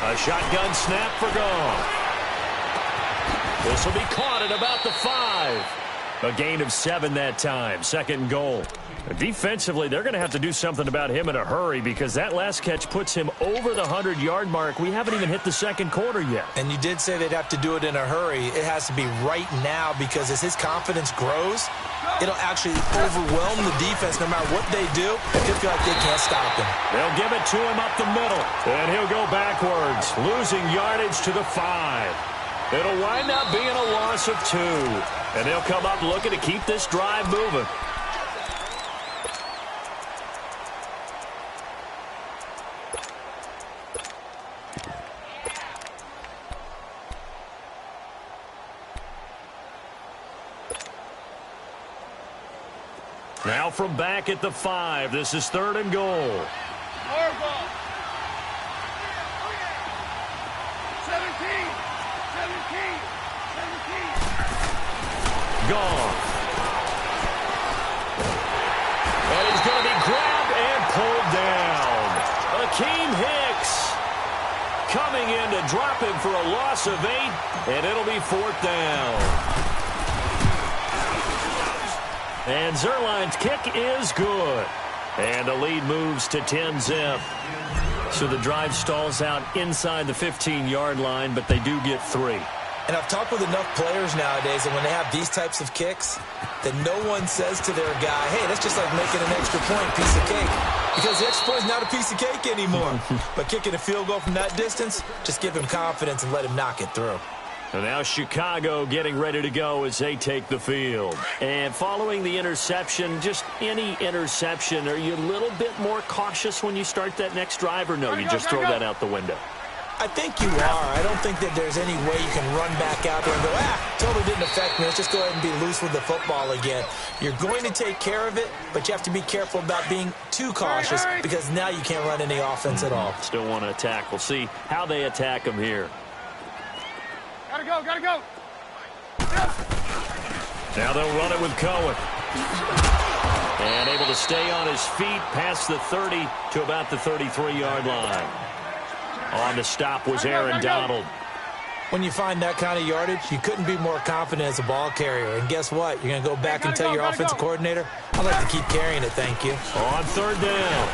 A shotgun snap for gone. This will be caught at about the 5. A gain of 7 that time. Second and goal. Defensively, they're going to have to do something about him in a hurry because that last catch puts him over the 100-yard mark. We haven't even hit the second quarter yet. And you did say they'd have to do it in a hurry. It has to be right now because as his confidence grows, it'll actually overwhelm the defense no matter what they do. They feel like they can't stop him. They'll give it to him up the middle, and he'll go backwards, losing yardage to the 5. It'll wind up being a loss of 2, and they'll come up looking to keep this drive moving. Now from back at the 5, this is 3rd and goal. 17, 17, 17. Gone. And he's going to be grabbed and pulled down. Akeem Hicks coming in to drop him for a loss of 8, and it'll be 4th down. And Zerline's kick is good. And the lead moves to 10-zip. So the drive stalls out inside the 15-yard line, but they do get 3. And I've talked with enough players nowadays that when they have these types of kicks, that no one says to their guy, hey, that's just like making an extra point, piece of cake. Because the extra point is not a piece of cake anymore. But kicking a field goal from that distance, just give him confidence and let him knock it through. And now Chicago getting ready to go as they take the field. And following the interception, just any interception, are you a little bit more cautious when you start that next drive, or no, you just throw that out the window? I think you are. I don't think that there's any way you can run back out there and go, totally didn't affect me. Let's just go ahead and be loose with the football again. You're going to take care of it, but you have to be careful about being too cautious because now you can't run any offense at all. Still want to attack. We'll see how they attack them here. Gotta go, gotta go. Now they'll run it with Cohen. And able to stay on his feet past the 30 to about the 33-yard line. On the stop was Aaron Donald. When you find that kind of yardage, you couldn't be more confident as a ball carrier. And guess what? You're going to go back and tell your offensive coordinator, I'd like to keep carrying it, thank you. On 3rd down,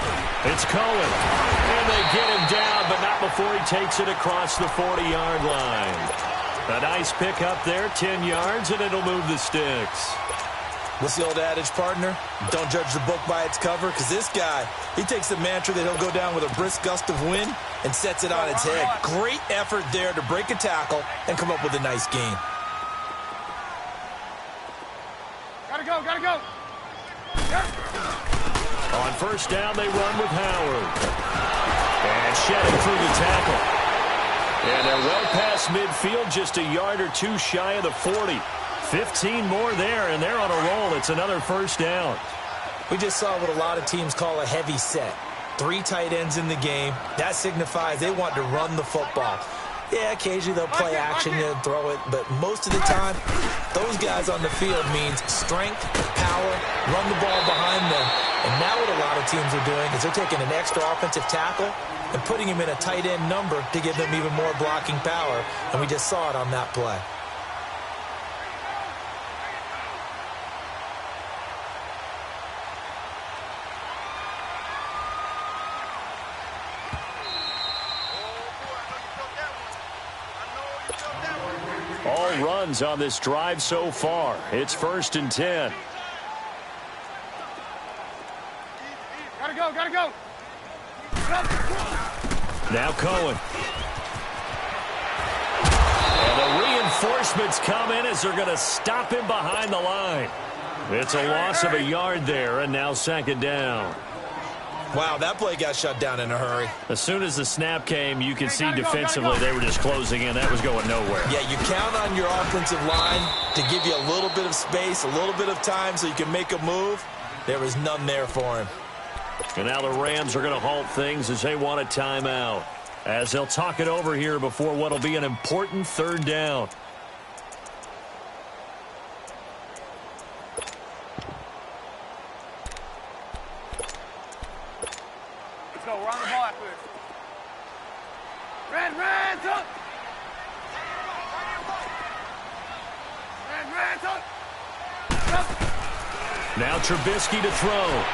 it's Cohen. And they get him down, but not before he takes it across the 40-yard line. A nice pick up there, 10 yards, and it'll move the sticks. What's the old adage, partner? Don't judge the book by its cover, because this guy, he takes the mantra that he'll go down with a brisk gust of wind and sets it on its head. Great effort there to break a tackle and come up with a nice gain. Gotta go, gotta go. On 1st down, they run with Howard. And shedding through the tackle. And they're well past midfield, just a yard or 2 shy of the 40. 15 more there, and they're on a roll. It's another 1st down. We just saw what a lot of teams call a heavy set. 3 tight ends in the game. That signifies they want to run the football. Yeah, occasionally they'll play action and throw it, but most of the time, those guys on the field means strength, power, run the ball behind them. And now what a lot of teams are doing is they're taking an extra offensive tackle and putting him in a tight end number to give them even more blocking power. And we just saw it on that play. All runs on this drive so far. It's 1st and 10. Gotta go, gotta go. Now Cohen. And the reinforcements come in as they're going to stop him behind the line. It's a loss of a yard there, and now 2nd down. Wow, that play got shut down in a hurry. As soon as the snap came, you could see defensively they were just closing in. That was going nowhere. Yeah, you count on your offensive line to give you a little bit of space, a little bit of time so you can make a move. There was none there for him. And now the Rams are going to halt things as they want a timeout, as they'll talk it over here before what will be an important 3rd down. go. We're on the ball after this. Red, up. Red, up. Now Trubisky to throw.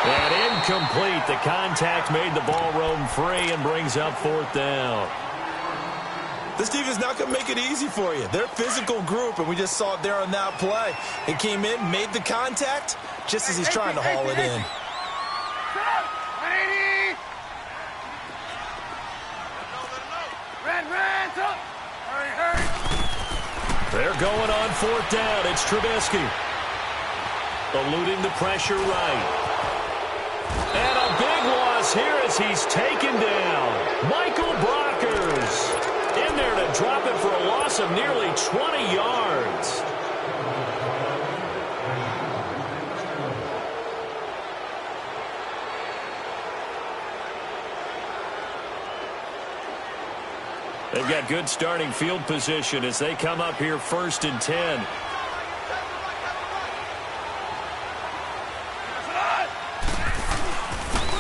And incomplete. The contact made the ball roam free and brings up 4th down. This defense not going to make it easy for you. They're a physical group, and we just saw it there on that play. It came in, made the contact, just as he's trying to haul it in. 180. Red, up. Hurry. They're going on 4th down. It's Trubisky. Eluding the pressure right. And a big loss here as he's taken down. Michael Brockers in there to drop it for a loss of nearly 20 yards. They've got good starting field position as they come up here 1st and 10.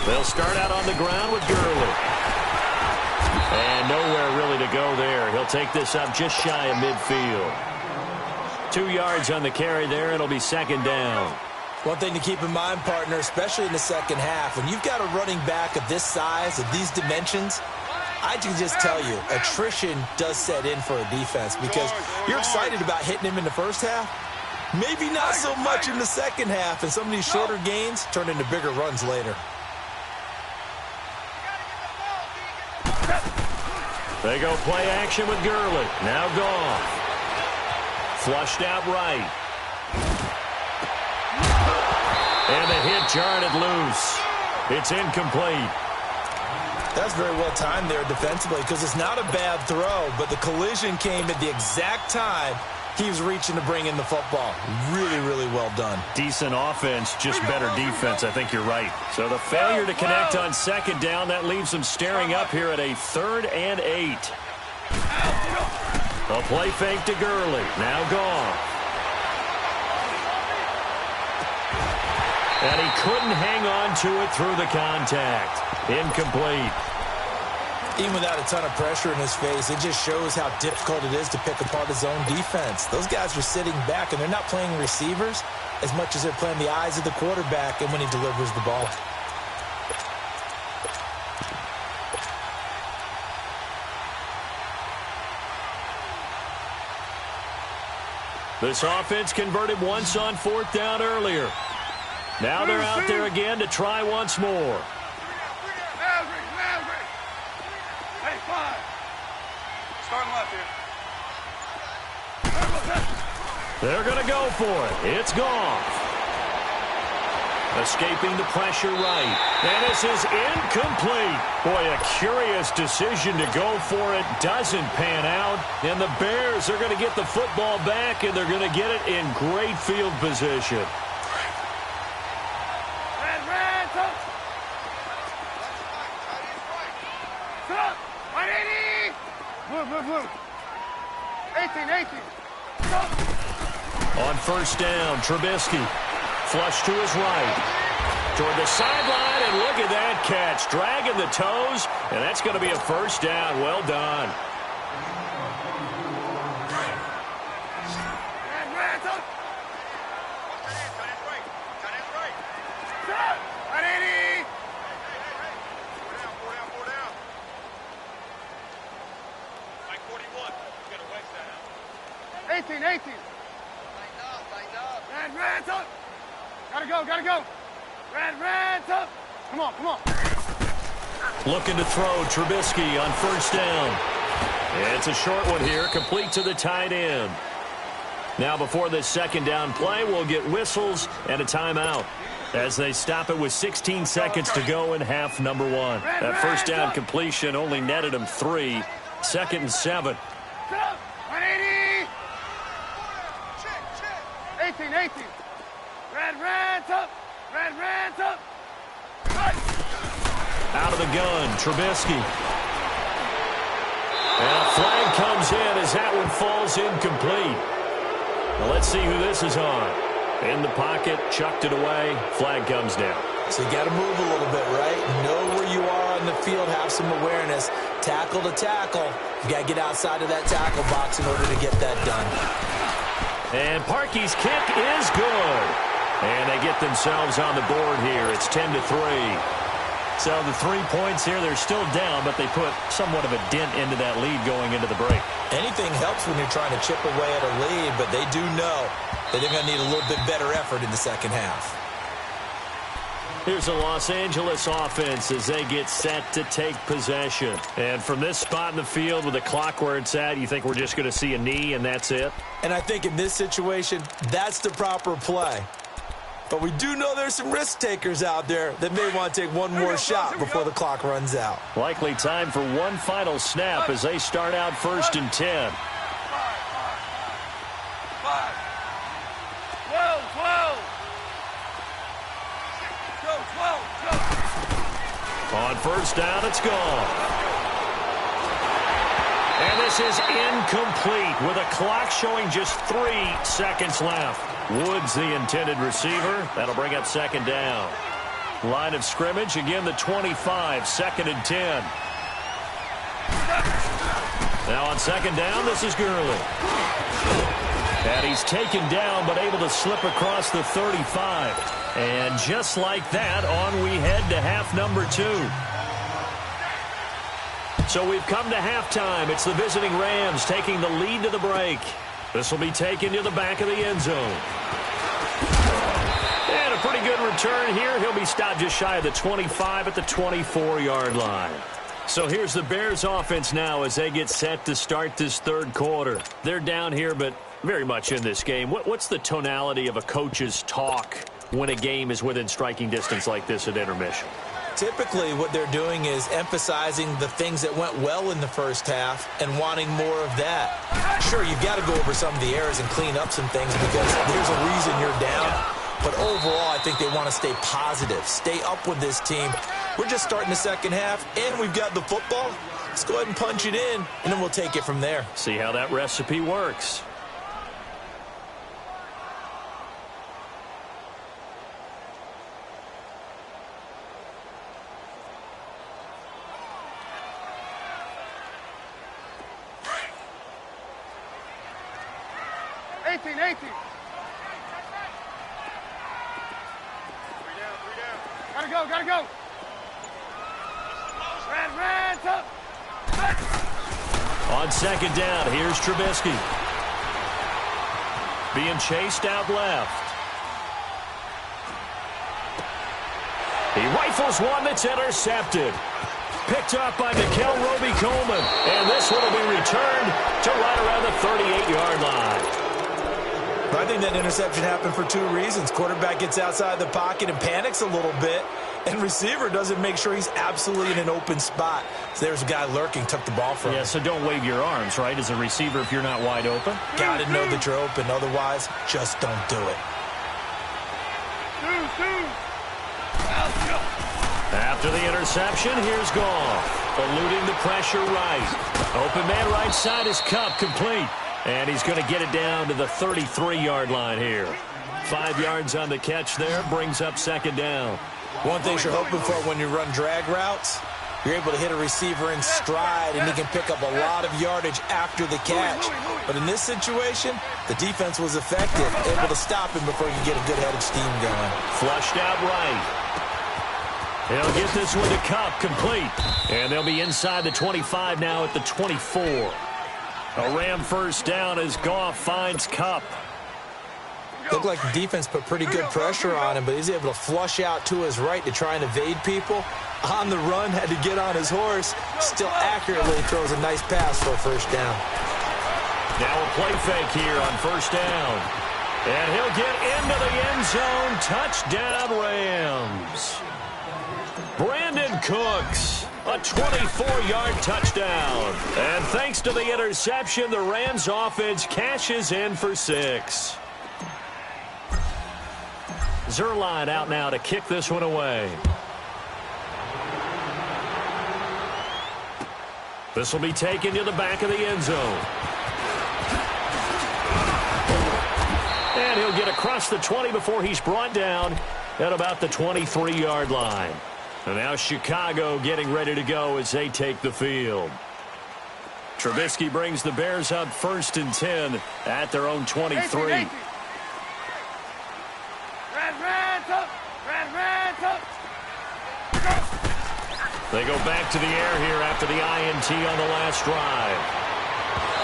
They'll start out on the ground with Gurley. And nowhere really to go there. He'll take this up just shy of midfield. 2 yards on the carry there. It'll be 2nd down. One thing to keep in mind, partner, especially in the second half, when you've got a running back of this size, of these dimensions, I can just tell you, attrition does set in for a defense because you're excited about hitting him in the first half. Maybe not so much in the second half, and some of these shorter gains turn into bigger runs later. They go play action with Gurley. Now Goff. Flushed out right. And the hit jarred it loose. It's incomplete. That's very well timed there defensively because it's not a bad throw, but the collision came at the exact time he was reaching to bring in the football. Really, really well done. Decent offense, just better defense. I think you're right. So the failure to connect on 2nd down, that leaves them staring up here at a 3rd and 8. A play fake to Gurley. Now Goff. And he couldn't hang on to it through the contact. Incomplete. Even without a ton of pressure in his face, it just shows how difficult it is to pick apart his own defense. Those guys are sitting back, and they're not playing receivers as much as they're playing the eyes of the quarterback and when he delivers the ball. This offense converted once on 4th down earlier. Now they're out there again to try once more. Starting left here. They're going to go for it. It's Goff. Escaping the pressure right. And this is incomplete. Boy, a curious decision to go for it. Doesn't pan out. And the Bears are going to get the football back, and they're going to get it in great field position. Red, up. Up. 180. Blue. 18. Up. On 1st down, Trubisky. Flush to his right. Toward the sideline, and look at that catch. Dragging the toes, and that's going to be a 1st down. Well done. Red, up. 180. 18. Red, up. Gotta go. Red, up. Come on. Looking to throw, Trubisky on 1st down. It's a short one here, complete to the tight end. Now before this 2nd down play, we'll get whistles and a timeout as they stop it with 16 seconds to go in half number 1. That 1st down completion only netted them 3. 2nd and 7. 180. 18. Red, up. Red, up. Out of the gun, Trubisky. And a flag comes in as that one falls incomplete. Well, let's see who this is on. In the pocket, chucked it away, flag comes down. So you got to move a little bit, right? Know where you are on the field, have some awareness. Tackle to tackle. You got to get outside of that tackle box in order to get that done. And Parkey's kick is good. And they get themselves on the board here. It's 10-3. So the 3 points here, they're still down, but they put somewhat of a dent into that lead going into the break. Anything helps when you're trying to chip away at a lead, but they do know that they're going to need a little bit better effort in the second half. Here's a Los Angeles offense as they get set to take possession. And from this spot in the field with the clock where it's at, you think we're just going to see a knee and that's it? And I think in this situation, that's the proper play. But we do know there's some risk takers out there that may want to take one more shot before the clock runs out. Likely time for one final snap as they start out 1st and 10. 12. Go. On 1st down, it's gone. And this is incomplete with a clock showing just 3 seconds left. Woods the intended receiver. That'll bring up 2nd down. Line of scrimmage, again the 25, 2nd and 10. Now on 2nd down, this is Gurley. And he's taken down, but able to slip across the 35. And just like that, on we head to half number 2. So we've come to halftime. It's the visiting Rams taking the lead to the break. This will be taken to the back of the end zone. And a pretty good return here. He'll be stopped just shy of the 25 at the 24-yard line. So here's the Bears offense now as they get set to start this 3rd quarter. They're down here, but very much in this game. What's the tonality of a coach's talk when a game is within striking distance like this at intermission? Typically, what they're doing is emphasizing the things that went well in the first half and wanting more of that. Sure, you've got to go over some of the errors and clean up some things because there's a reason you're down. But overall, I think they want to stay positive, stay up with this team. We're just starting the second half, and we've got the football. Let's go ahead and punch it in, and then we'll take it from there. See how that recipe works. Gotta go. Red, up. On 2nd down, here's Trubisky. Being chased out left. He rifles one that's intercepted. Picked up by Nickel Roby-Coleman. And this one will be returned to right around the 38-yard line. I think that interception happened for 2 reasons. Quarterback gets outside the pocket and panics a little bit, and receiver doesn't make sure he's absolutely in an open spot. So there's a guy lurking, took the ball from him. Yeah, so don't wave your arms, right, as a receiver if you're not wide open? Got to know that you're open. Otherwise, just don't do it. After the interception, here's Goff. Eluding the pressure right. Open man right side is Kupp, complete. And he's going to get it down to the 33-yard line here. 5 yards on the catch there, brings up 2nd down. One thing you're hoping for when you run drag routes, you're able to hit a receiver in stride, and he can pick up a lot of yardage after the catch. But in this situation, the defense was effective, able to stop him before he could get a good head of steam going. Flushed out right. He'll get this one to Kupp, complete. And they'll be inside the 25 now at the 24. A Ram 1st down as Goff finds Kupp. Looked like the defense put pretty good pressure on him, but he's able to flush out to his right to try and evade people. On the run, had to get on his horse. Still accurately throws a nice pass for a 1st down. Now a play fake here on 1st down. And he'll get into the end zone. Touchdown, Rams. Brandon Cooks. A 24-yard touchdown. And thanks to the interception, the Rams offense cashes in for 6. Zuerlein out now to kick this one away. This will be taken to the back of the end zone. across the 20 before he's brought down at about the 23-yard line. And now Chicago getting ready to go as they take the field. Trubisky brings the Bears up 1st and 10 at their own 23. Red, up. They go back to the air here after the INT on the last drive.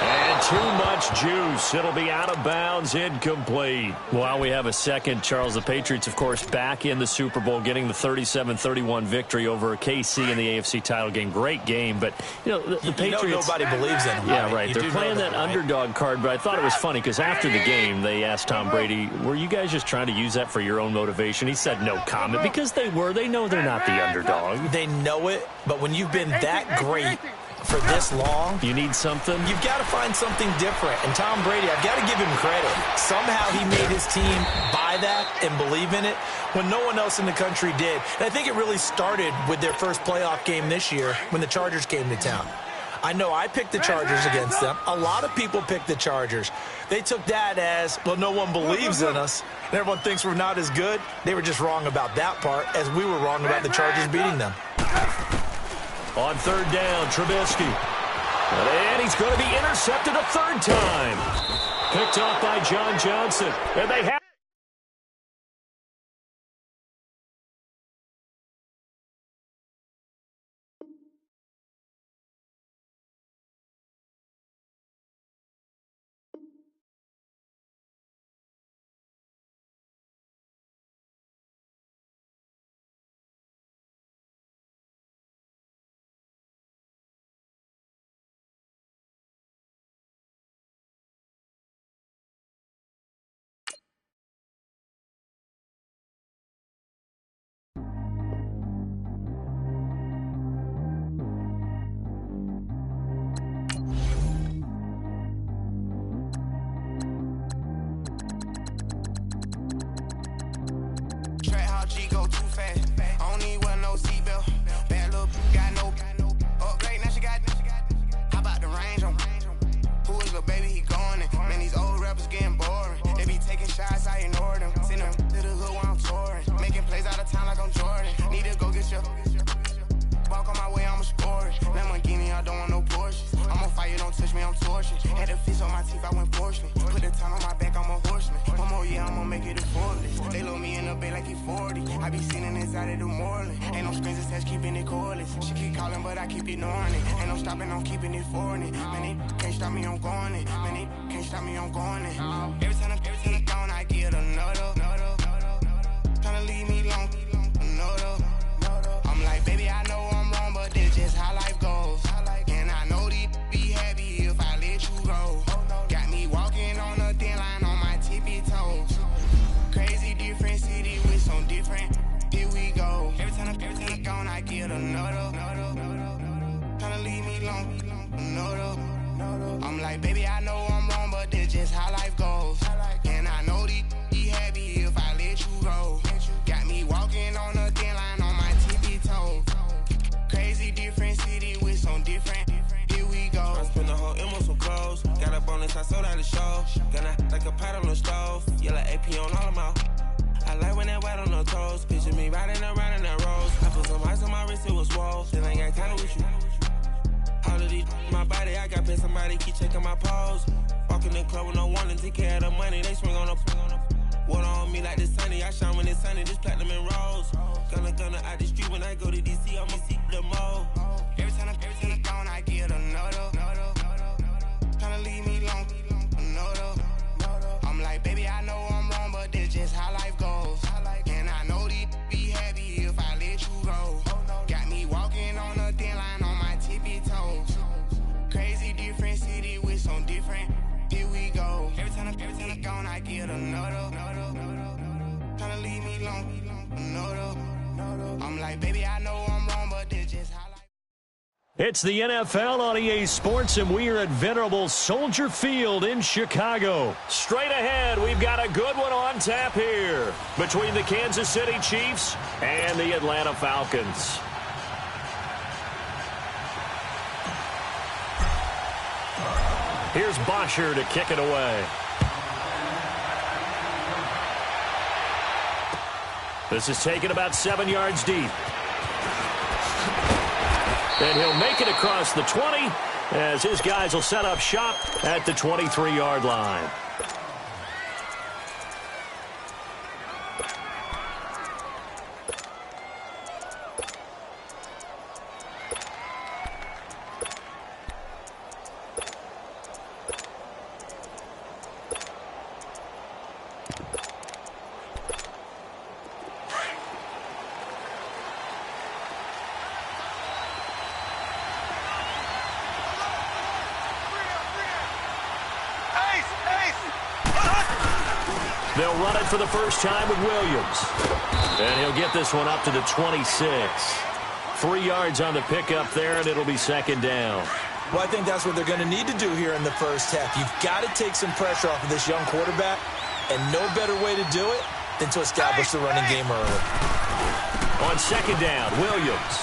And too much juice. It'll be out of bounds, incomplete. While we have a second, Charles, the Patriots, of course, back in the Super Bowl, getting the 37-31 victory over KC in the AFC title game. Great game, but, the Patriots... nobody believes in them. Yeah, right. They're playing that underdog card, but I thought it was funny because after the game, they asked Tom Brady, were you guys just trying to use that for your own motivation? He said no comment because they were. They know they're not the underdog. They know it, but when you've been that great for this long, you need something. You've got to find something different. And Tom Brady, I've got to give him credit. Somehow he made his team buy that and believe in it when no one else in the country did. And I think it really started with their first playoff game this year when the Chargers came to town. I know I picked the Chargers against them. A lot of people picked the Chargers. They took that as, well, no one believes in us, and everyone thinks we're not as good. They were just wrong about that part, as we were wrong about the Chargers beating them. On 3rd down, Trubisky. And he's going to be intercepted a 3rd time. Picked off by John Johnson. And they have... Go too fast. I don't need wear no seatbelt. Bad little got no upgrade. Now she got. How about the range on? Who is the baby? He going in. Man, these old rappers getting boring. They be taking shots, I ignore them. Send them to the hood while I'm touring. Making plays out of town like I'm Jordan. Need to go get your. Walk on my way, I'ma score it. Lamborghini, I don't want no Porsches. I'm on fire, don't touch me, I'm torching. Had the fish on my teeth, I went porcelain. Put the time on my back, I'm a horseman. One more year, I'ma make it effortless. They load me in the bay like he 40. I be sitting inside of the Moreland. Ain't no screens attached, keeping it cordless. She keep calling, but I keep ignoring it. Ain't no stopping, I'm keeping it foreign it. Man, they can't stop me, I'm going it. Man, they can't stop me, I'm going it. Every time he gone, I get another. Tryna leave me long, another. I'm like, baby, I know I'm wrong, but this just how life goes. And I know these be happy if I let you go. Got me walking on a thin line on my tippy toes. Crazy different city with some different. Here we go. Every time he gone, I get another. Tryna leave me long, another. I'm like, baby, I know I'm wrong, but this just how life goes. And I know these be happy if I let you go. Got me walking on a thin line on my tippy toes. Crazy different city with some different. Here we go. I spent the whole M on some clothes. Got a bonus, I sold out the show. Gonna like a pot on the stove. Yellow AP on all of my. I like when that wet on the toes. Picture me riding around in that rose. I put some ice on my wrist, it was swole. Still ain't got time with you. All of these my body, I got paid somebody keep checking my pose. Walk in the club with no warning, take care of the money. They swing on the. Water on me like the sunny. I shine when it's sunny, just platinum and rose. Gonna out the street when I go to DC, I'ma seek the mo. Every time he gone, I get another. Tryna leave me long, another. I'm like, baby, I know I'm wrong, but this just how life goes. And I know these be happy if I let you go. Got me walking on a thin line on my tippy toes. Crazy different city with some different. Here we go. Every time he gone, I get another. Tryna leave me long, another. I'm like, baby, I know I'm wrong, but this just how life. It's the NFL on EA Sports, and we are at venerable Soldier Field in Chicago. Straight ahead, we've got a good one on tap here between the Kansas City Chiefs and the Atlanta Falcons. Here's Bosher to kick it away. This is taken about 7 yards deep. And he'll make it across the 20 as his guys will set up shop at the 23-yard line. They'll run it for the first time with Williams. And he'll get this one up to the 26. 3 yards on the pickup there, and it'll be second down. Well, I think that's what they're going to need to do here in the first half. You've got to take some pressure off of this young quarterback, and no better way to do it than to establish the running game early. On second down, Williams.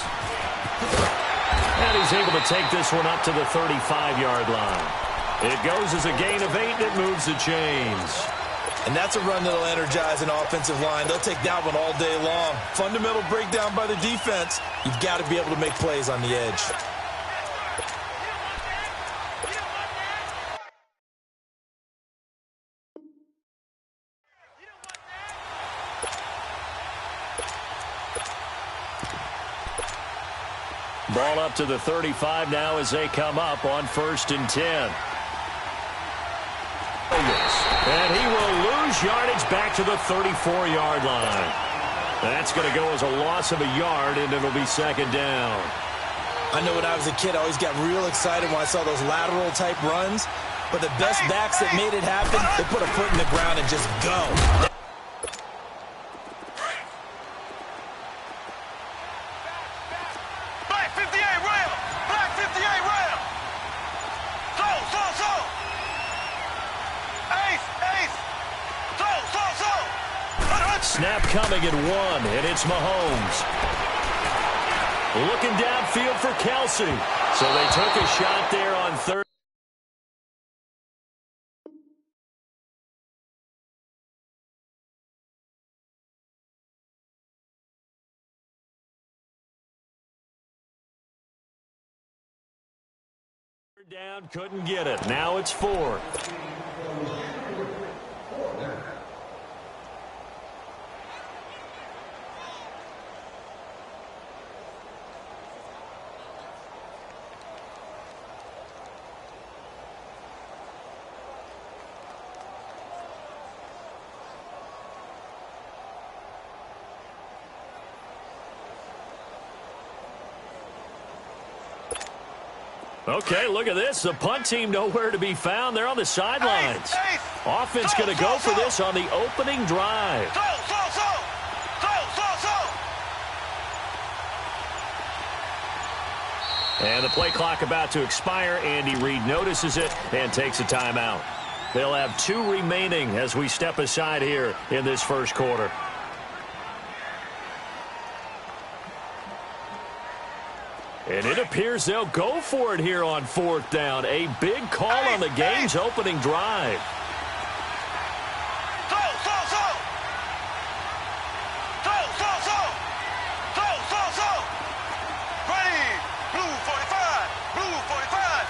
And he's able to take this one up to the 35-yard line. It goes as a gain of 8, and it moves the chains. And that's a run that'll energize an offensive line. They'll take that one all day long. Fundamental breakdown by the defense. You've got to be able to make plays on the edge. Ball up to the 35 now as they come up on 1st and 10. And he will lose yardage back to the 34-yard line. That's going to go as a loss of a yard, and it'll be second down. I know when I was a kid, I always got real excited when I saw those lateral-type runs. But the best backs that made it happen, they put a foot in the ground and just go. Black 58 rail! Black 58 rail! So! Ace! So! Snap coming at 1, and it's Mahomes. Looking downfield for Kelsey. So they took a shot there on 3rd. Down, couldn't get it. Now it's 4th. Okay, look at this. The punt team nowhere to be found. They're on the sidelines. Offense going to go for this on the opening drive. And the play clock about to expire. Andy Reid notices it and takes a timeout. They'll have 2 remaining as we step aside here in this first quarter. And it appears they'll go for it here on 4th down. A big call on the game's opening drive. Ready! Blue 45! Blue 45!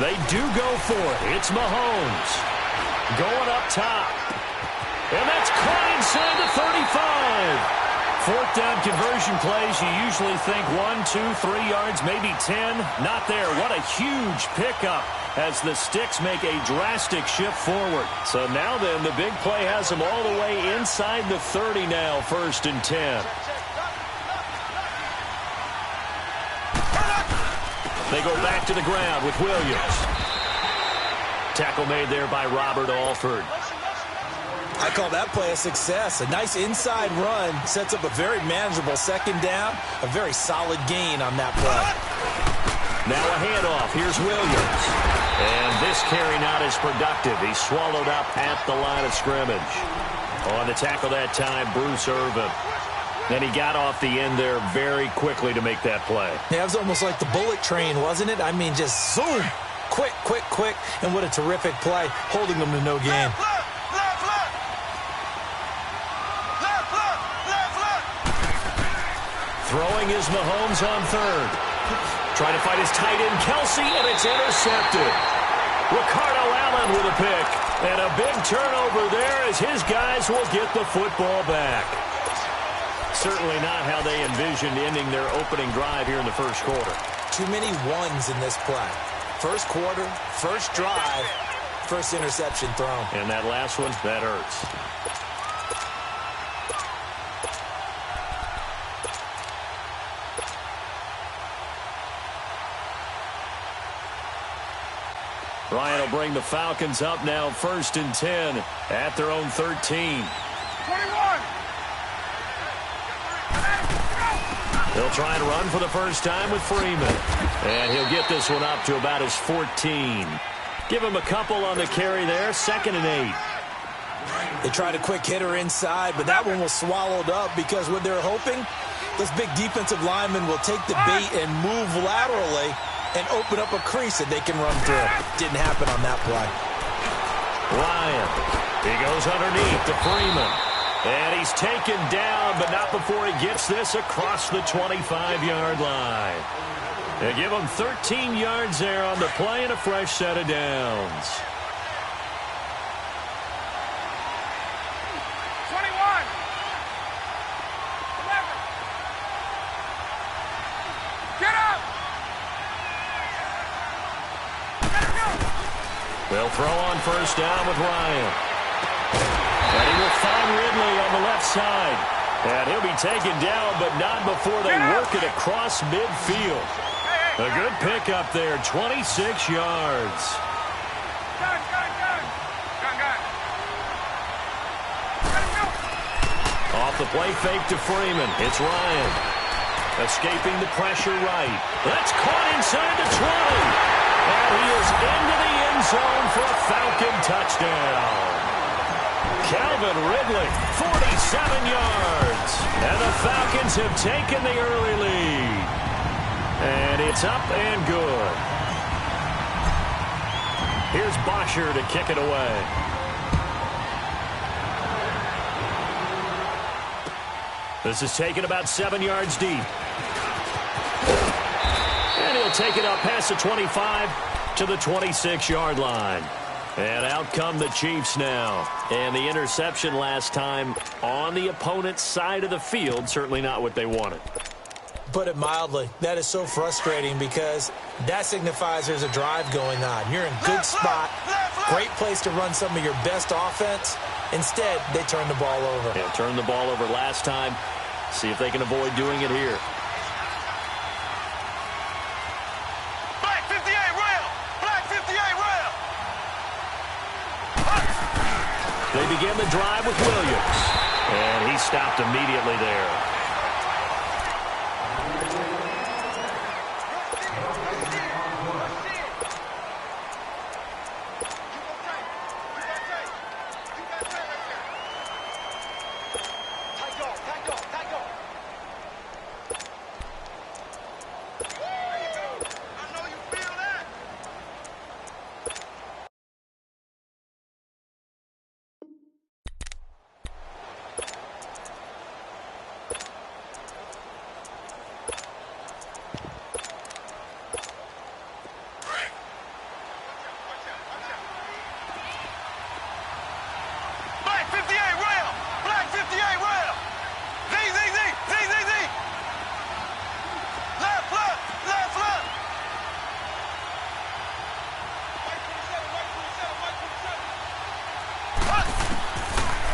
They do go for it. It's Mahomes going up top. And that's caught inside the 35. 4th down conversion plays, you usually think 1, 2, 3 yards, maybe 10. Not there. What a huge pickup as the Sticks make a drastic shift forward. So now then, the big play has them all the way inside the 30 now, 1st and 10. They go back to the ground with Williams. Tackle made there by Robert Alford. I call that play a success. A nice inside run sets up a very manageable second down. A very solid gain on that play. Now a handoff. Here's Williams. And this carry not as productive. He's swallowed up at the line of scrimmage. On the tackle that time, Bruce Irvin. And he got off the end there very quickly to make that play. Yeah, it was almost like the bullet train, wasn't it? I mean, just zoom. Quick. And what a terrific play, holding them to no gain. Throwing is Mahomes on third. Trying to fight his tight end, Kelsey, and it's intercepted. Ricardo Allen with a pick. And a big turnover there as his guys will get the football back. Certainly not how they envisioned ending their opening drive here in the first quarter. Too many ones in this play. First quarter, first drive, first interception thrown. And that last one, that hurts. Ryan will bring the Falcons up now 1st and 10 at their own 13. 21. He'll try and run for the first time with Freeman. And he'll get this one up to about his 14. Give him a couple on the carry there, 2nd and 8. They tried a quick hitter inside, but that one was swallowed up because what they're hoping, those big defensive linemen will take the bait and move laterally and open up a crease that they can run through. Didn't happen on that play. Ryan, he goes underneath to Freeman. And he's taken down, but not before he gets this across the 25-yard line. They give him 13 yards there on the play and a fresh set of downs. 21. 11. Get up. They'll throw on first down with Ryan. And he will find Ridley on the left side. And he'll be taken down, but not before they work it across midfield. A good pickup there, 26 yards. Gun. Off the play fake to Freeman. It's Ryan. Escaping the pressure right. That's caught inside the 20. And he is into the end zone for a Falcon touchdown. Calvin Ridley, 47 yards. And the Falcons have taken the early lead. And it's up and good. Here's Bosher to kick it away. This is taken about 7 yards deep. And he'll take it up past the 25 to the 26-yard line. And out come the Chiefs now. And the interception last time on the opponent's side of the field, certainly not what they wanted. Put it mildly, that is so frustrating because that signifies there's a drive going on. You're in good spot, great place to run some of your best offense. Instead, they turn the ball over. Yeah, turned the ball over last time. See if they can avoid doing it here. Black 58 rail. Black 58 rail. They begin the drive with Williams. And he stopped immediately there.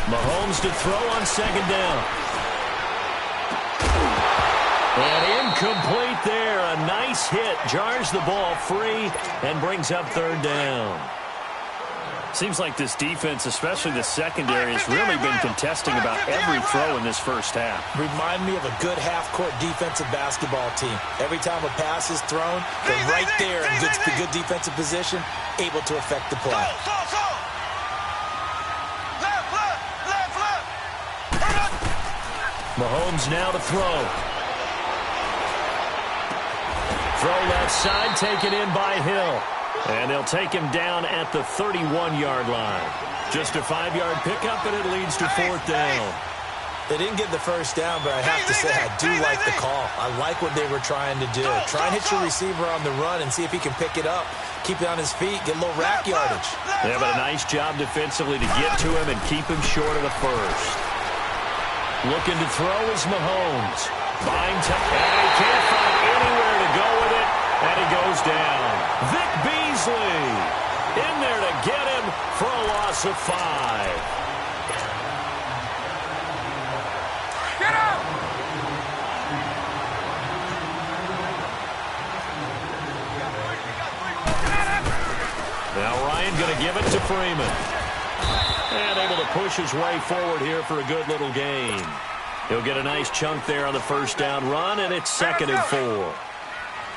Mahomes to throw on second down. And incomplete there. A nice hit. Jars the ball free and brings up third down. Seems like this defense, especially the secondary, has really been contesting about every throw in this first half. Remind me of a good half-court defensive basketball team. Every time a pass is thrown, they're right there in good defensive position, able to affect the play. Mahomes now to throw. Throw left side, taken in by Hill. And they'll take him down at the 31-yard line. Just a 5-yard pickup, and it leads to fourth down. They didn't get the first down, but I have to say I do like the call. I like what they were trying to do. Try and hit your receiver on the run and see if he can pick it up. Keep it on his feet, get a little rack yardage. Yeah, but a nice job defensively to get to him and keep him short of the first. Looking to throw is Mahomes. Buying time, and he can't find anywhere to go with it, and he goes down. Vic Beasley in there to get him for a loss of 5. Get up! Now Ryan going to give it to Freeman. And able to push his way forward here for a good little gain. He'll get a nice chunk there on the first down run, and it's 2nd and 4.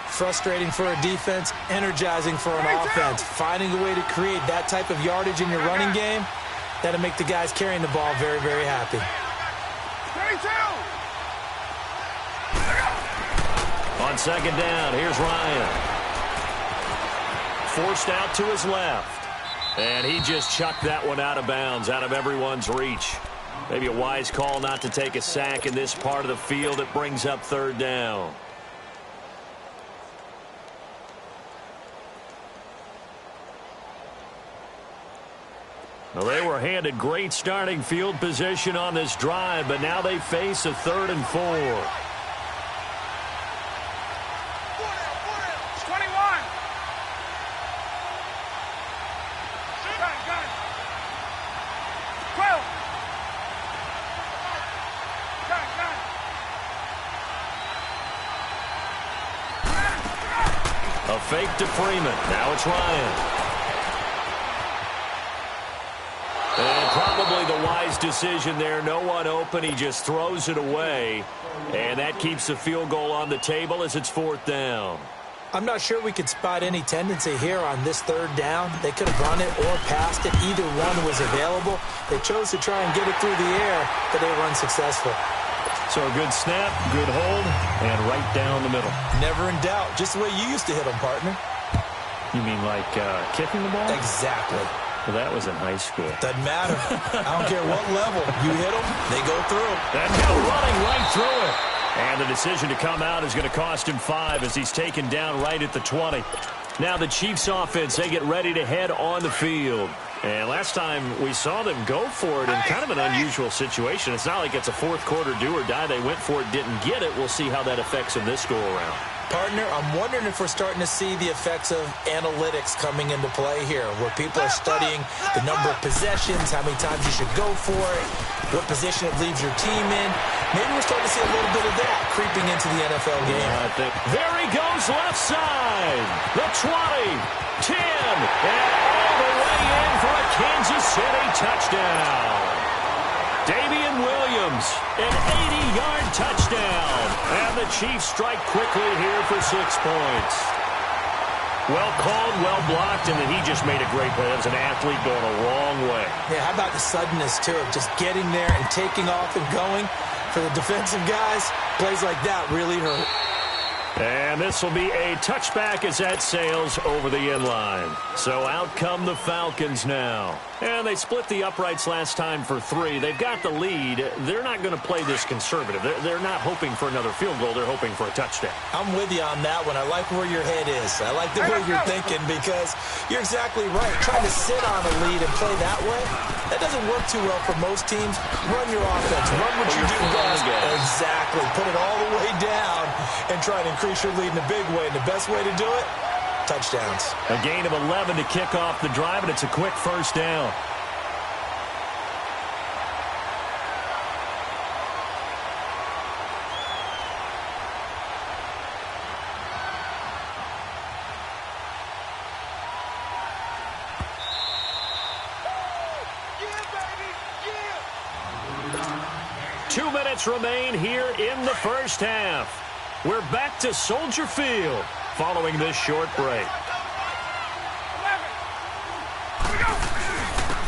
Frustrating for a defense, energizing for an offense. Finding a way to create that type of yardage in your running game, that'll make the guys carrying the ball very, very happy. 32! On 2nd down, here's Ryan. Forced out to his left. And he just chucked that one out of bounds, out of everyone's reach. Maybe a wise call not to take a sack in this part of the field. It brings up 3rd down. Well, they were handed great starting field position on this drive, but now they face a 3rd and 4. 21! Got it. 12! Got it. A fake to Freeman. Now it's Ryan. And probably the wise decision there. No one open. He just throws it away. And that keeps the field goal on the table as it's 4th down. I'm not sure we could spot any tendency here on this 3rd down. They could have run it or passed it. Either one was available. They chose to try and get it through the air, but they were unsuccessful. So a good snap, good hold, and right down the middle. Never in doubt. Just the way you used to hit them, partner. You mean like kicking the ball? Exactly. Well, that was in high school. Doesn't matter. I don't care what level. You hit them, they go through. And now running right through it. And the decision to come out is going to cost him 5 as he's taken down right at the 20. Now the Chiefs offense, they get ready to head on the field. And last time we saw them go for it in kind of an unusual situation. It's not like it's a 4th quarter do or die. They went for it, didn't get it. We'll see how that affects them this go-around. Partner, I'm wondering if we're starting to see the effects of analytics coming into play here, where people are studying the number of possessions, how many times you should go for it, what position it leaves your team in. Maybe we're starting to see a little bit of that creeping into the NFL game. I think. There he goes left side. The 20, 10, and all the way in for a Kansas City touchdown. Damian Williams, an 80-yard touchdown. And the Chiefs strike quickly here for 6 points. Well called, well blocked, and then he just made a great play. That was an athlete going a long way. Yeah, how about the suddenness, too, of just getting there and taking off and going? For the defensive guys, plays like that really hurt. And this will be a touchback as that sails over the end line. So out come the Falcons now. And they split the uprights last time for 3. They've got the lead. They're not going to play this conservative. They're not hoping for another field goal. They're hoping for a touchdown. I'm with you on that one. I like where your head is. I like the way you're thinking because you're exactly right. Trying to sit on a lead and play that way, that doesn't work too well for most teams. Run your offense. Run what you do best. Exactly. Put it all the way down and try to increase your lead in a big way. And the best way to do it, touchdowns. A gain of 11 to kick off the drive, and it's a quick first down. Yeah. 2 minutes remain here in the first half. We're back to Soldier Field following this short break.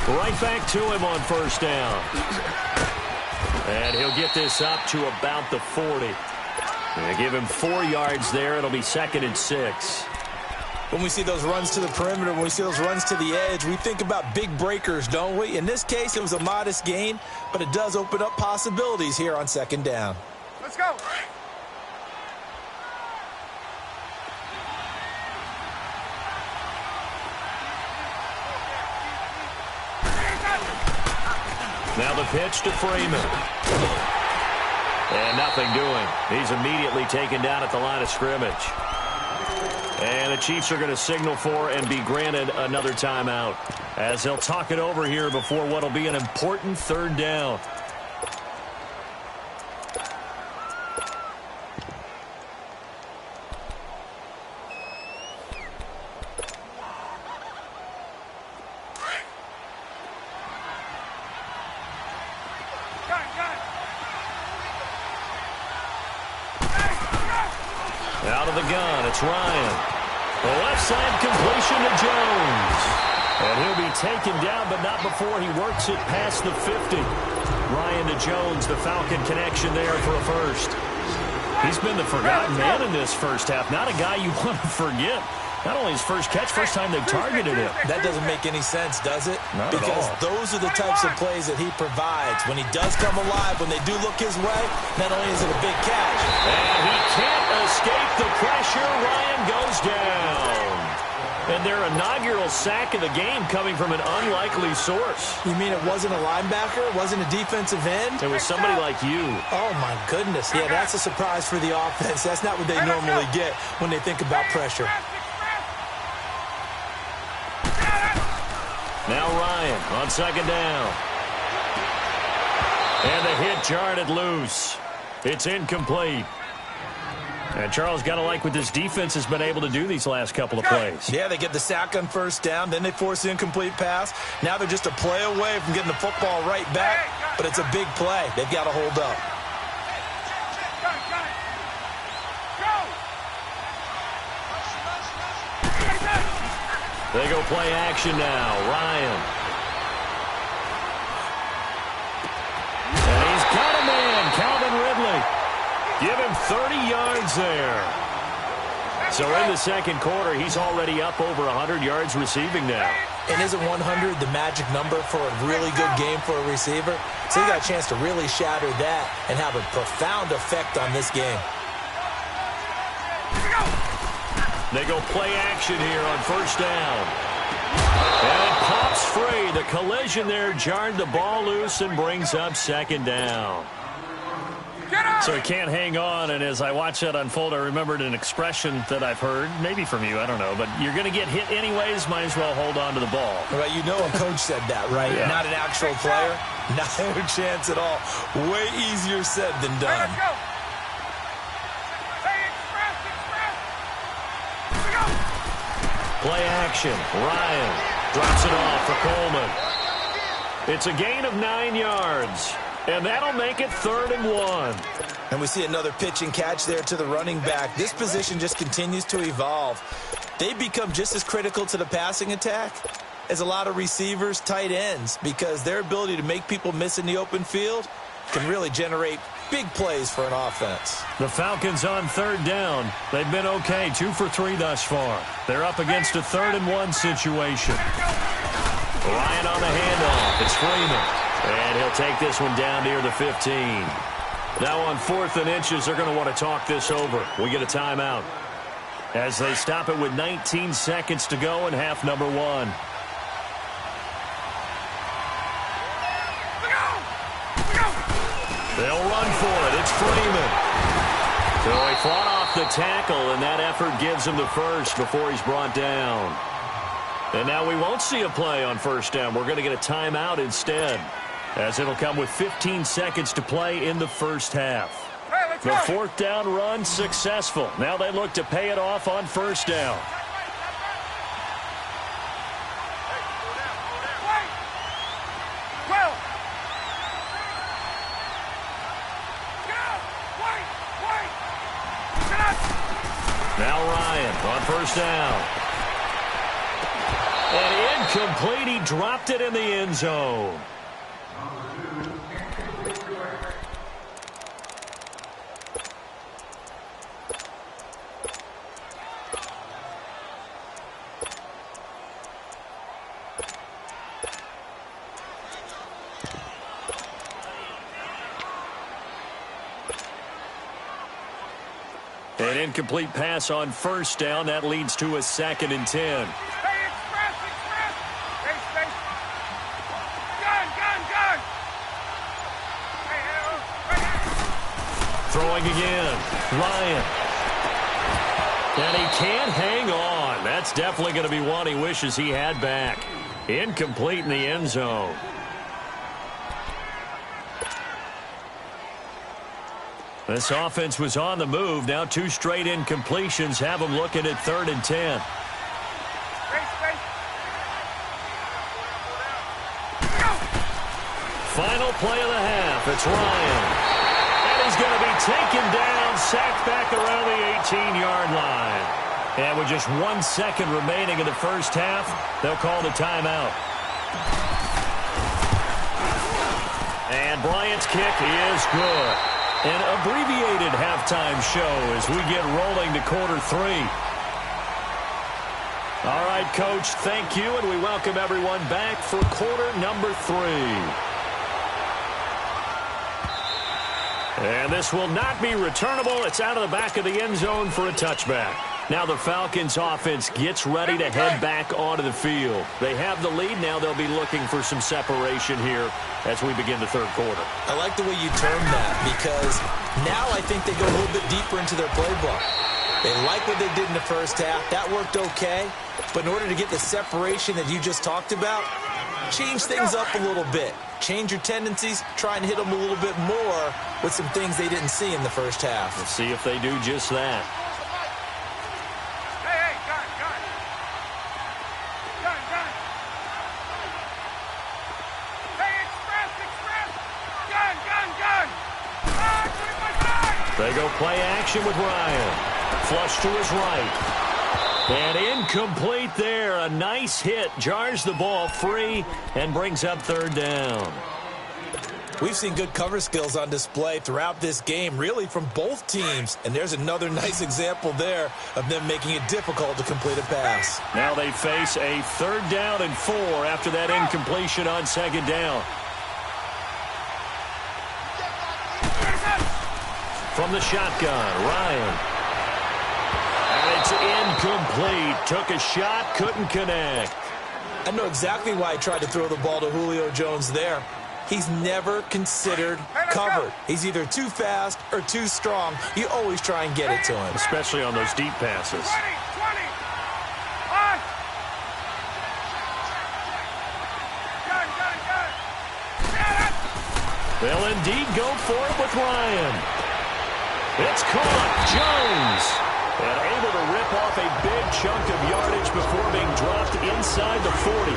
Right back to him on first down. And he'll get this up to about the 40. They give him 4 yards there. It'll be 2nd and 6. When we see those runs to the perimeter, when we see those runs to the edge, we think about big breakers, don't we? In this case, it was a modest gain, but it does open up possibilities here on second down. Let's go. Now the pitch to Freeman. And nothing doing. He's immediately taken down at the line of scrimmage. And the Chiefs are going to signal for and be granted another timeout as they'll talk it over here before what will be an important third down. Out of the gun, it's Ryan. The left side completion to Jones. And he'll be taken down, but not before he works it past the 50. Ryan to Jones, the Falcon connection there for a first. He's been the forgotten man in this first half. Not a guy you want to forget. Not only his first catch, first time they've targeted him. That doesn't make any sense, does it? Not because at all. Those are the types of plays that he provides. When he does come alive, when they do look his way, not only is it a big catch. And he can't escape the pressure. Ryan goes down. And their inaugural sack of the game coming from an unlikely source. You mean it wasn't a linebacker? It wasn't a defensive end? It was somebody like you. Oh, my goodness. Yeah, that's a surprise for the offense. That's not what they normally get when they think about pressure. Now Ryan on second down. And the hit jarred it loose. It's incomplete. And Charles, got to like what this defense has been able to do these last couple of plays. Yeah, they get the sack on first down, then they force the incomplete pass. Now they're just a play away from getting the football right back, but it's a big play. They've got to hold up. They go play action now. Ryan. And he's got a man, Calvin Ridley. Give him 30 yards there. So in the second quarter, he's already up over 100 yards receiving now. And isn't 100 the magic number for a really good game for a receiver? So he got a chance to really shatter that and have a profound effect on this game. They go play action here on first down. And it pops free. The collision there jarred the ball loose and brings up second down. So he can't hang on, and as I watch that unfold, I remembered an expression that I've heard, maybe from you, I don't know, but you're going to get hit anyways, might as well hold on to the ball. Right, you know a coach said that, right? Yeah. Not an actual player. Not a chance at all. Way easier said than done. Play action. Ryan drops it off for Coleman. It's a gain of 9 yards, and that'll make it 3rd and 1. And we see another pitch and catch there to the running back. This position just continues to evolve. They become just as critical to the passing attack as a lot of receivers, tight ends, because their ability to make people miss in the open field can really generate big plays for an offense. The Falcons on 3rd down. They've been okay, 2 for 3 thus far. They're up against a 3rd and 1 situation. Ryan on the handoff. It's Freeman. And he'll take this one down near the 15. Now on 4th and inches, they're going to want to talk this over. We get a timeout as they stop it with 19 seconds to go in half number 1. They'll run for it. It's Freeman. So he fought off the tackle, and that effort gives him the first before he's brought down. And now we won't see a play on first down. We're going to get a timeout instead, as it'll come with 15 seconds to play in the first half. The 4th down run successful. Now they look to pay it off on first down. Now Ryan on first down. And incomplete. He dropped it in the end zone. incomplete pass on first down. That leads to a 2nd and 10. Hey, express. Hey, space. Gun. Hey. Throwing again. Ryan. And he can't hang on. That's definitely going to be one he wishes he had back. Incomplete in the end zone. This offense was on the move. Now 2 straight incompletions have them looking at 3rd and 10. Final play of the half. It's Ryan. And he's going to be taken down, sacked back around the 18-yard line. And with just 1 second remaining in the first half, they'll call the timeout. And Bryant's kick is good. An abbreviated halftime show as we get rolling to quarter 3. All right, Coach, thank you, and we welcome everyone back for quarter number 3. And this will not be returnable. It's out of the back of the end zone for a touchback. Now the Falcons offense gets ready to head back onto the field. They have the lead. Now they'll be looking for some separation here as we begin the third quarter. I like the way you term that because now I think they go a little bit deeper into their playbook. They like what they did in the first half. That worked okay. But in order to get the separation that you just talked about, change things up a little bit. Change your tendencies. Try and hit them a little bit more with some things they didn't see in the first half. Let's see if they do just that. They go play action with Ryan. Flush to his right. And incomplete there. A nice hit. Jars the ball free and brings up 3rd down. We've seen good cover skills on display throughout this game, really from both teams. And there's another nice example there of them making it difficult to complete a pass. Now they face a 3rd down and 4 after that incompletion on 2nd down. From the shotgun, Ryan. And it's incomplete. Took a shot, couldn't connect. I know exactly why he tried to throw the ball to Julio Jones there. He's never considered covered. He's either too fast or too strong. You always try and get it to him. Especially on those deep passes. 20. They'll indeed go for it with Ryan. It's caught. Jones. And able to rip off a big chunk of yardage before being dropped inside the 40.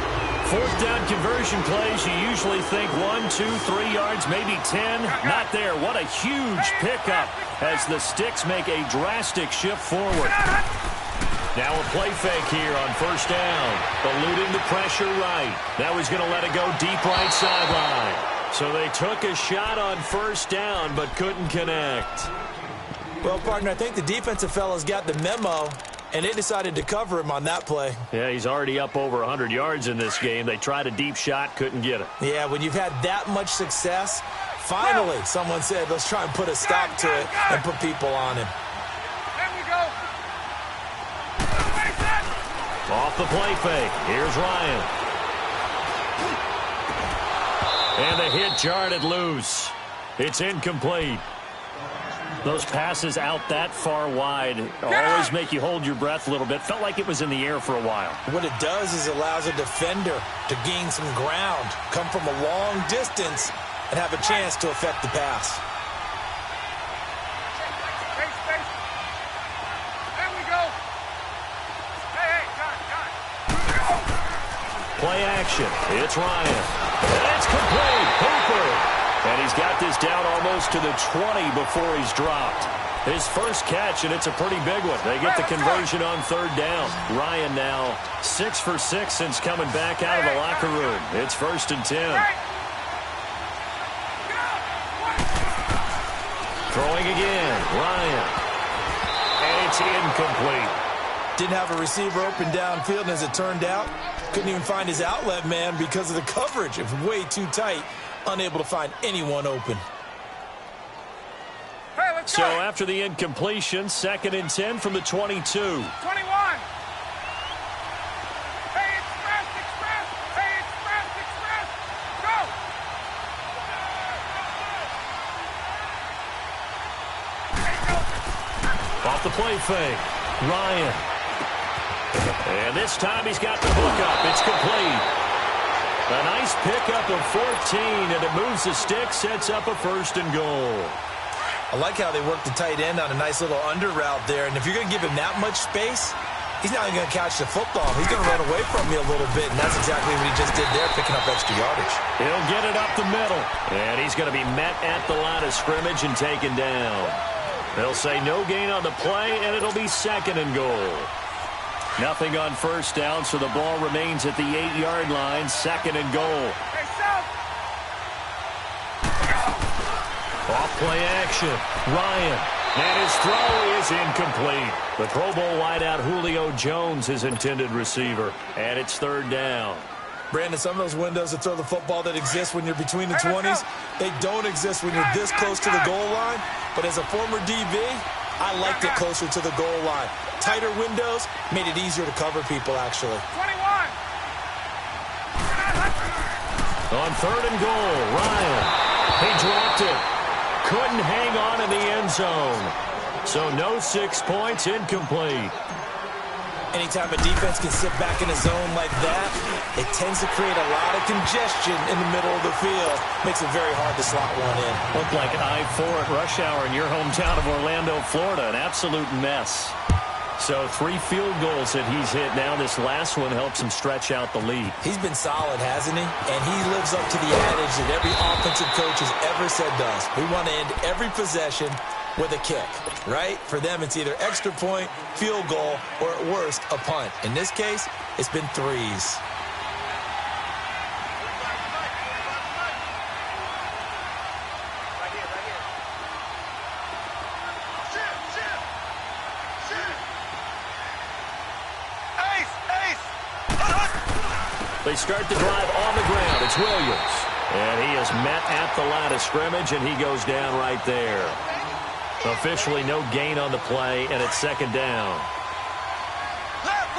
4th down conversion plays, you usually think 1, 2, 3 yards, maybe 10. Not there. What a huge pickup as the Sticks make a drastic shift forward. Now a play fake here on 1st down. Eluding the pressure right. Now he's going to let it go deep right sideline. So they took a shot on 1st down but couldn't connect. Well, partner, I think the defensive fellas got the memo, and they decided to cover him on that play. Yeah, he's already up over 100 yards in this game. They tried a deep shot, couldn't get it. Yeah, when you've had that much success, finally someone said, let's try and put a stop to it and put people on him. There we go. Off the play fake. Here's Ryan. And the hit jarred it loose. It's incomplete. Those passes out that far wide always make you hold your breath a little bit. Felt like it was in the air for a while. What it does is allows a defender to gain some ground, come from a long distance, and have a chance to affect the pass. Space. There we go. Hey, got. Play action. It's Ryan. And it's complete. Hooper. And he's got this down almost to the 20 before he's dropped. His first catch, and it's a pretty big one. They get the conversion on 3rd down. Ryan now 6 for 6 since coming back out of the locker room. It's 1st and 10. Throwing again, Ryan. And it's incomplete. Didn't have a receiver open downfield, and as it turned out, couldn't even find his outlet man because of the coverage. It was way too tight. Unable to find anyone open. So after the incompletion, 2nd and 10 from the 22. 21. Hey, express. Hey, express. Go. Off the play fake. Ryan. And this time he's got the hook up. It's complete. A nice pickup of 14, and it moves the stick, sets up a 1st and goal. I like how they work the tight end on a nice little under route there, and if you're going to give him that much space, he's not even going to catch the football. He's going to run away from me a little bit, and that's exactly what he just did there, picking up extra yardage. He'll get it up the middle, and he's going to be met at the line of scrimmage and taken down. They'll say no gain on the play, and it'll be 2nd and goal. Nothing on 1st down, so the ball remains at the 8-yard line, 2nd and goal. Off play action. Ryan. And his throw is incomplete. The Pro Bowl wideout Julio Jones, his intended receiver. And it's 3rd down. Brandon, some of those windows to throw the football that exist when you're between the 20s, they don't exist when you're this close to the goal line. But as a former DB, I liked it closer to the goal line. Tighter windows made it easier to cover people, actually. 21. On 3rd and goal, Ryan. He dropped it. Couldn't hang on in the end zone. So no 6 points, incomplete. Anytime a defense can sit back in a zone like that, it tends to create a lot of congestion in the middle of the field. Makes it very hard to slot one in. Looked like I-4 at rush hour in your hometown of Orlando, Florida. An absolute mess. So 3 field goals that he's hit now. This last one helps him stretch out the lead. He's been solid, hasn't he? And he lives up to the adage that every offensive coach has ever said does. We want to end every possession with a kick, right? For them, it's either extra point, field goal, or at worst, a punt. In this case, it's been 3s. They start the drive on the ground. It's Williams. And he is met at the line of scrimmage, and he goes down right there. Officially no gain on the play, and it's 2nd down. Left.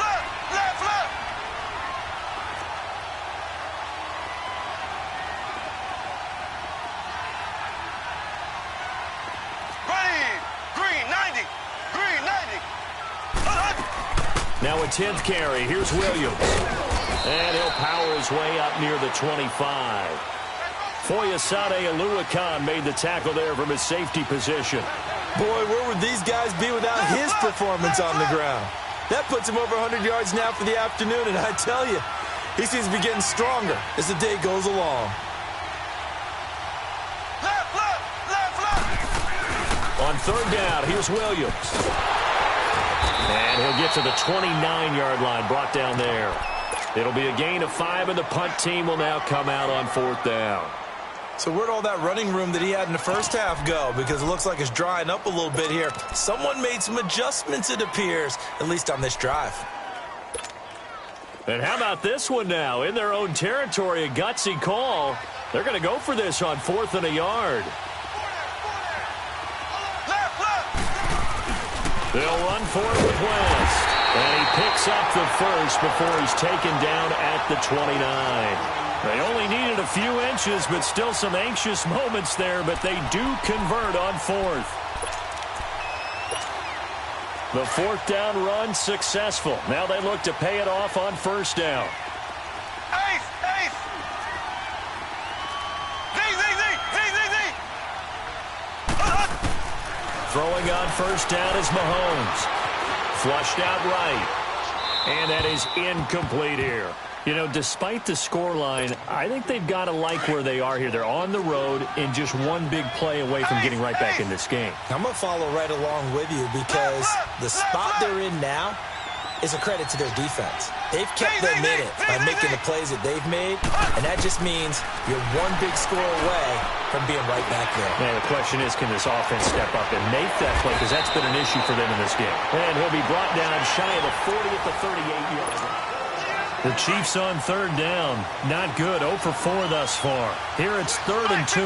Green 90. Now a 10th carry. Here's Williams. And he'll power his way up near the 25. Foyesade Aluakan made the tackle there from his safety position. Boy, where would these guys be without his performance on the ground? That puts him over 100 yards now for the afternoon, and I tell you, he seems to be getting stronger as the day goes along. On 3rd down, here's Williams. And he'll get to the 29-yard line, brought down there. It'll be a gain of 5, and the punt team will now come out on 4th down. So where'd all that running room that he had in the first half go? Because it looks like it's drying up a little bit here. Someone made some adjustments, it appears, at least on this drive. And how about this one now? In their own territory, a gutsy call. They're going to go for this on 4th and a yard. They'll run for it with West. And he picks up the 1st before he's taken down at the 29. They only needed a few inches, but still some anxious moments there, but they do convert on 4th. The 4th down run successful. Now they look to pay it off on 1st down. Ace! Throwing on 1st down is Mahomes. Flushed out right. And that is incomplete here. You know, despite the scoreline, I think they've got to like where they are here. They're on the road and just one big play away from getting right back in this game. I'm going to follow right along with you because the spot they're in now is a credit to their defense. They've kept them in it by making the plays that they've made, and that just means you're one big score away from being right back there. Man, the question is, can this offense step up and make that play? Because that's been an issue for them in this game. And he'll be brought down shy of the 40 at the 38-yard line. The Chiefs on 3rd down. Not good. 0 for 4 thus far. Here it's 3rd and 2.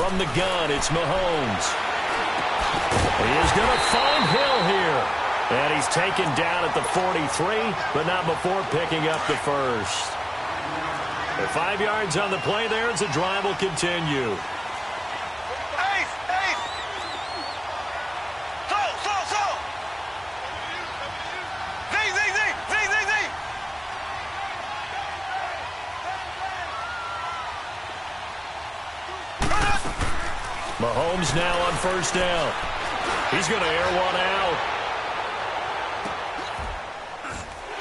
From the gun, it's Mahomes. He is going to find Hill here. And he's taken down at the 43, but not before picking up the first. The 5 yards on the play there as the drive will continue. Mahomes now on first down. He's going to air one out.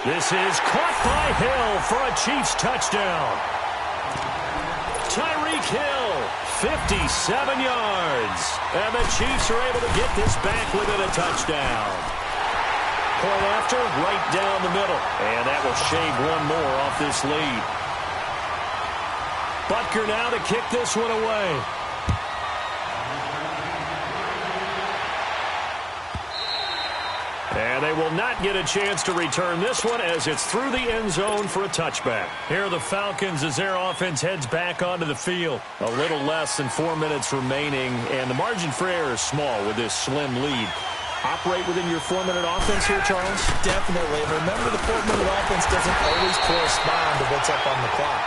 This is caught by Hill for a Chiefs touchdown. Tyreek Hill, 57 yards. And the Chiefs are able to get this back within a touchdown. Point after, right down the middle. And that will shave one more off this lead. Butker now to kick this one away. And they will not get a chance to return this one as it's through the end zone for a touchback. Here are the Falcons as their offense heads back onto the field. A little less than 4 minutes remaining, and the margin for error is small with this slim lead. Operate within your 4-minute offense here, Charles? Definitely. And remember, the 4-minute offense doesn't always correspond to what's up on the clock.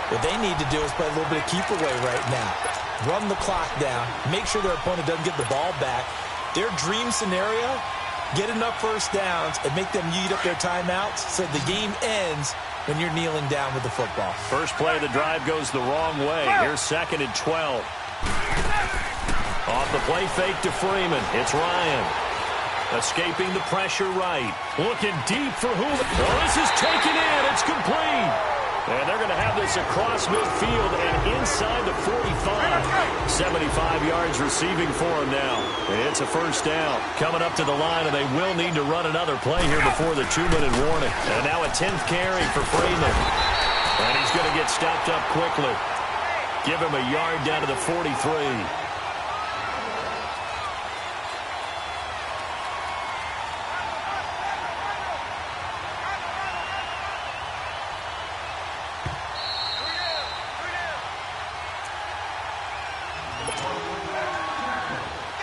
What they need to do is play a little bit of keep away right now. Run the clock down. Make sure their opponent doesn't get the ball back. Their dream scenario, get enough first downs and make them eat up their timeouts so the game ends when you're kneeling down with the football. First play of the drive goes the wrong way. Here's 2nd and 12. Off the play fake to Freeman. It's Ryan. Escaping the pressure right. Looking deep for Hula. Well, this is taken in. It's complete. And they're going to have this across midfield and inside the 45. 75 yards receiving for him now. It's a first down. Coming up to the line, and they will need to run another play here before the 2-minute warning. And now a 10th carry for Freeman. And he's going to get stopped up quickly. Give him a yard down to the 43.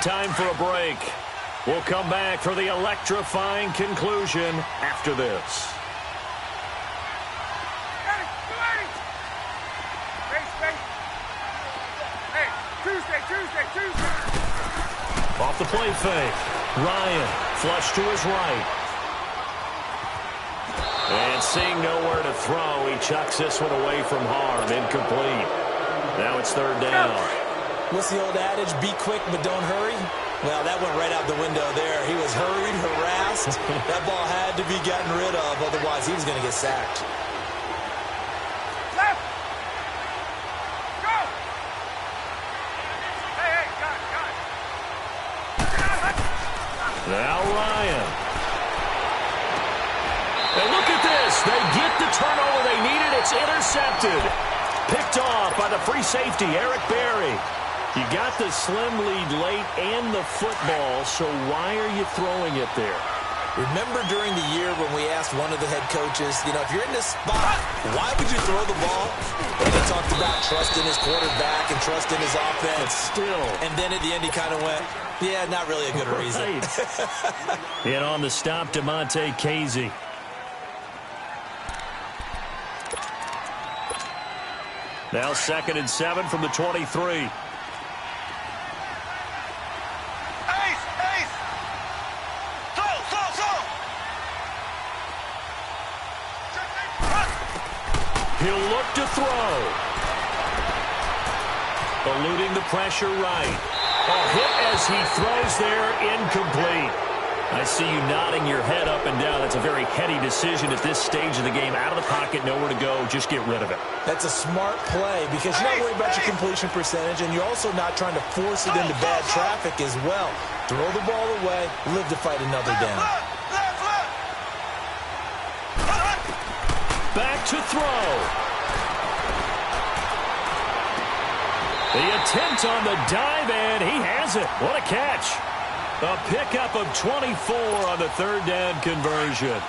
Time for a break. We'll come back for the electrifying conclusion after this. Tuesday. Off the play fake. Ryan, flush to his right. And seeing nowhere to throw, he chucks this one away from harm. Incomplete. Now it's 3rd down. What's the old adage? Be quick, but don't hurry. Well, that went right out the window there. He was hurried, harassed. That ball had to be gotten rid of. Otherwise, he was going to get sacked. Left. Go. Hey, got it. Now Ryan. And look at this. They get the turnover they needed. It's intercepted. Picked off by the free safety, Eric Berry. You got the slim lead late and the football, so why are you throwing it there? Remember during the year when we asked one of the head coaches, if you're in this spot, why would you throw the ball? And he talked about trusting his quarterback and trusting his offense. But still. And then at the end he kind of went, yeah, not really a good reason. And on the stop, DeMonte Casey. Now 2nd and 7 from the 23. He'll look to throw. Eluding the pressure right. A hit as he throws there, incomplete. I see you nodding your head up and down. That's a very heady decision at this stage of the game. Out of the pocket, nowhere to go. Just get rid of it. That's a smart play because you're not worried about your completion percentage, and you're also not trying to force it into bad traffic as well. Throw the ball away, live to fight another down. Back to throw. The attempt on the dive, and he has it. What a catch. A pickup of 24 on the 3rd down conversion.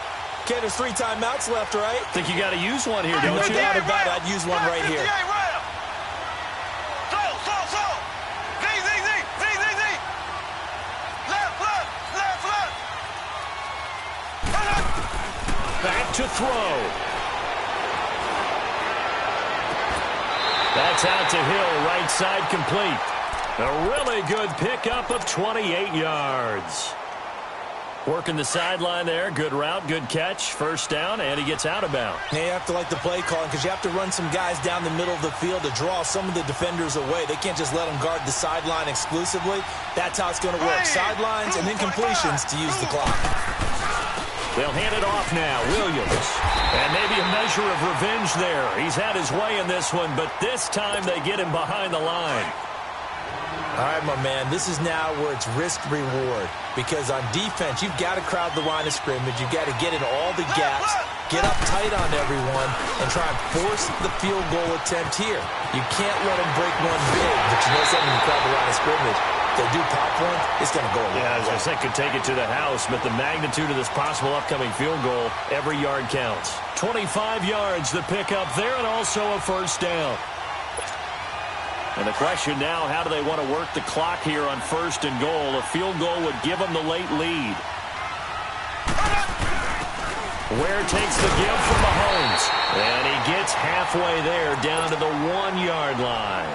Okay, there's 3 timeouts left, right? Think you got to use one here, don't you? No doubt about it. I'd use one right here. back to throw. That's out to Hill, right side complete. A really good pickup of 28 yards. Working the sideline there. Good route, good catch. First down, and he gets out of bounds. Yeah, you have to like the play calling because you have to run some guys down the middle of the field to draw some of the defenders away. They can't just let them guard the sideline exclusively. That's how it's going to work. Sidelines and then completions to use the clock. They'll hand it off now. Williams. And maybe a measure of revenge there. He's had his way in this one, but this time they get him behind the line. All right, my man, this is now where it's risk-reward. Because on defense, you've got to crowd the line of scrimmage. You've got to get in all the gaps, get up tight on everyone, and try and force the field goal attempt here. You can't let them break one big, but you know something when you crowd the line of scrimmage. If they do pop one, it's going to go a long way. Yeah, as I said, could take it to the house, but the magnitude of this possible upcoming field goal, every yard counts. 25 yards to pick up there, and also a first down. And the question now, how do they want to work the clock here on first and goal? A field goal would give them the late lead. Ware takes the give from Mahomes. And he gets halfway there down to the 1-yard line.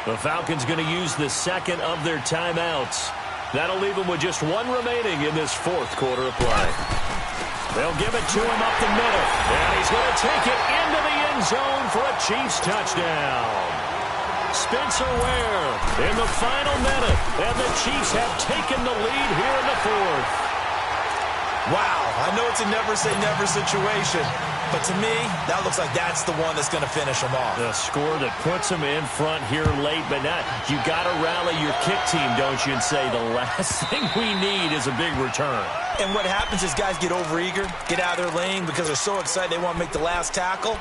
The Falcons going to use the second of their timeouts. That'll leave them with just one remaining in this fourth quarter of play. They'll give it to him up the middle. And he's going to take it into the end zone for a Chiefs touchdown. Spencer Ware in the final minute. And the Chiefs have taken the lead here in the fourth. Wow, I know it's a never-say-never situation. But to me, that looks like that's the one that's going to finish them off. The score that puts them in front here late, but not. You got to rally your kick team, don't you, and say the last thing we need is a big return. And what happens is guys get overeager, get out of their lane because they're so excited they want to make the last tackle.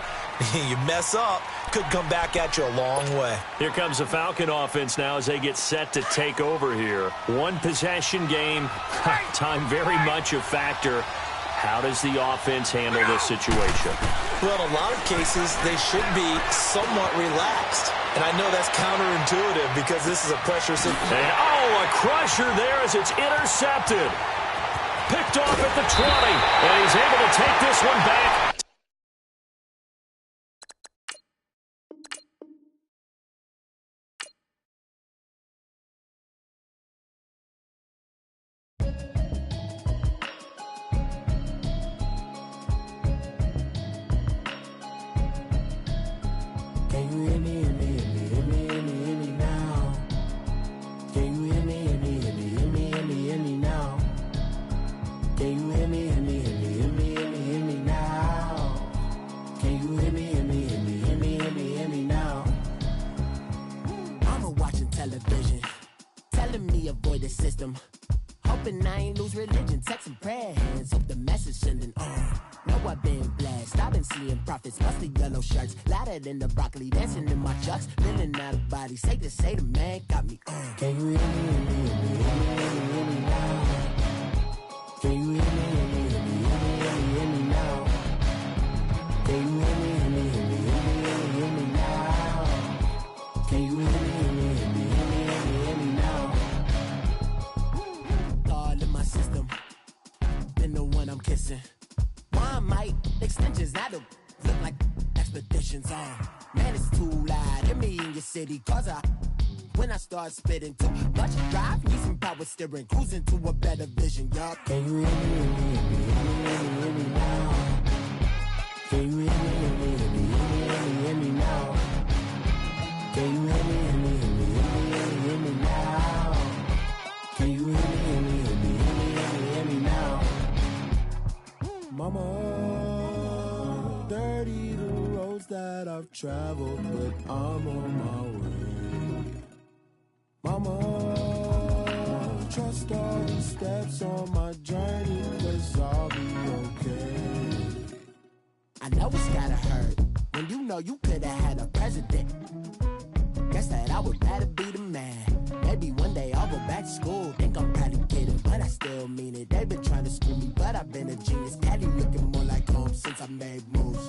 You mess up, could come back at you a long way. Here comes the Falcon offense now as they get set to take over here. One possession game, time very much a factor. How does the offense handle this situation? Well, in a lot of cases, they should be somewhat relaxed. And I know that's counterintuitive because this is a pressure situation. And, a crusher there as it's intercepted. Picked off at the 20, and he's able to take this one back. Hoping I ain't lose religion, texting prayer hands, hope the message sending on. Know I've been blessed, I've been seeing prophets, mostly yellow shirts, louder than the broccoli, dancing in my chucks, feeling out of body, safe to say the man got me on. Can you hear me, hear me, hear me, hear me now? Can you hear me, hear me, hear me, hear me, hear me now? Can you hear me, hear me, hear me, hear me, hear me now? Can you hear me, hear me, hear me, hear me, hear me now? All in my system, been the one I'm kissing. One might extensions, I don't look like expeditions on. Man, it's too loud. Hear me in your city, cause when I start spitting too much drive, need some power steering, cruising to a better vision, y'all. Can you hear me, hear me, hear me, hear me, hear me now? Can you hear me, hear me, hear me, hear me, hear me now? Can you hear me, hear me, hear me, hear me, hear me now? Can you hear me, hear me, hear me, hear me, hear me now? Mama, dirty the roads that I've traveled, but I'm on my way. Mama, trust all the steps on my journey, 'cause I'll be okay. I know it's gotta hurt when you know you could've had a president. Guess that I would rather be the man. Maybe one day I'll go back to school. Think I'm probably kidding, but I still mean it. They've been trying to school me, but I've been a genius. Caddy looking more like home since I made moves.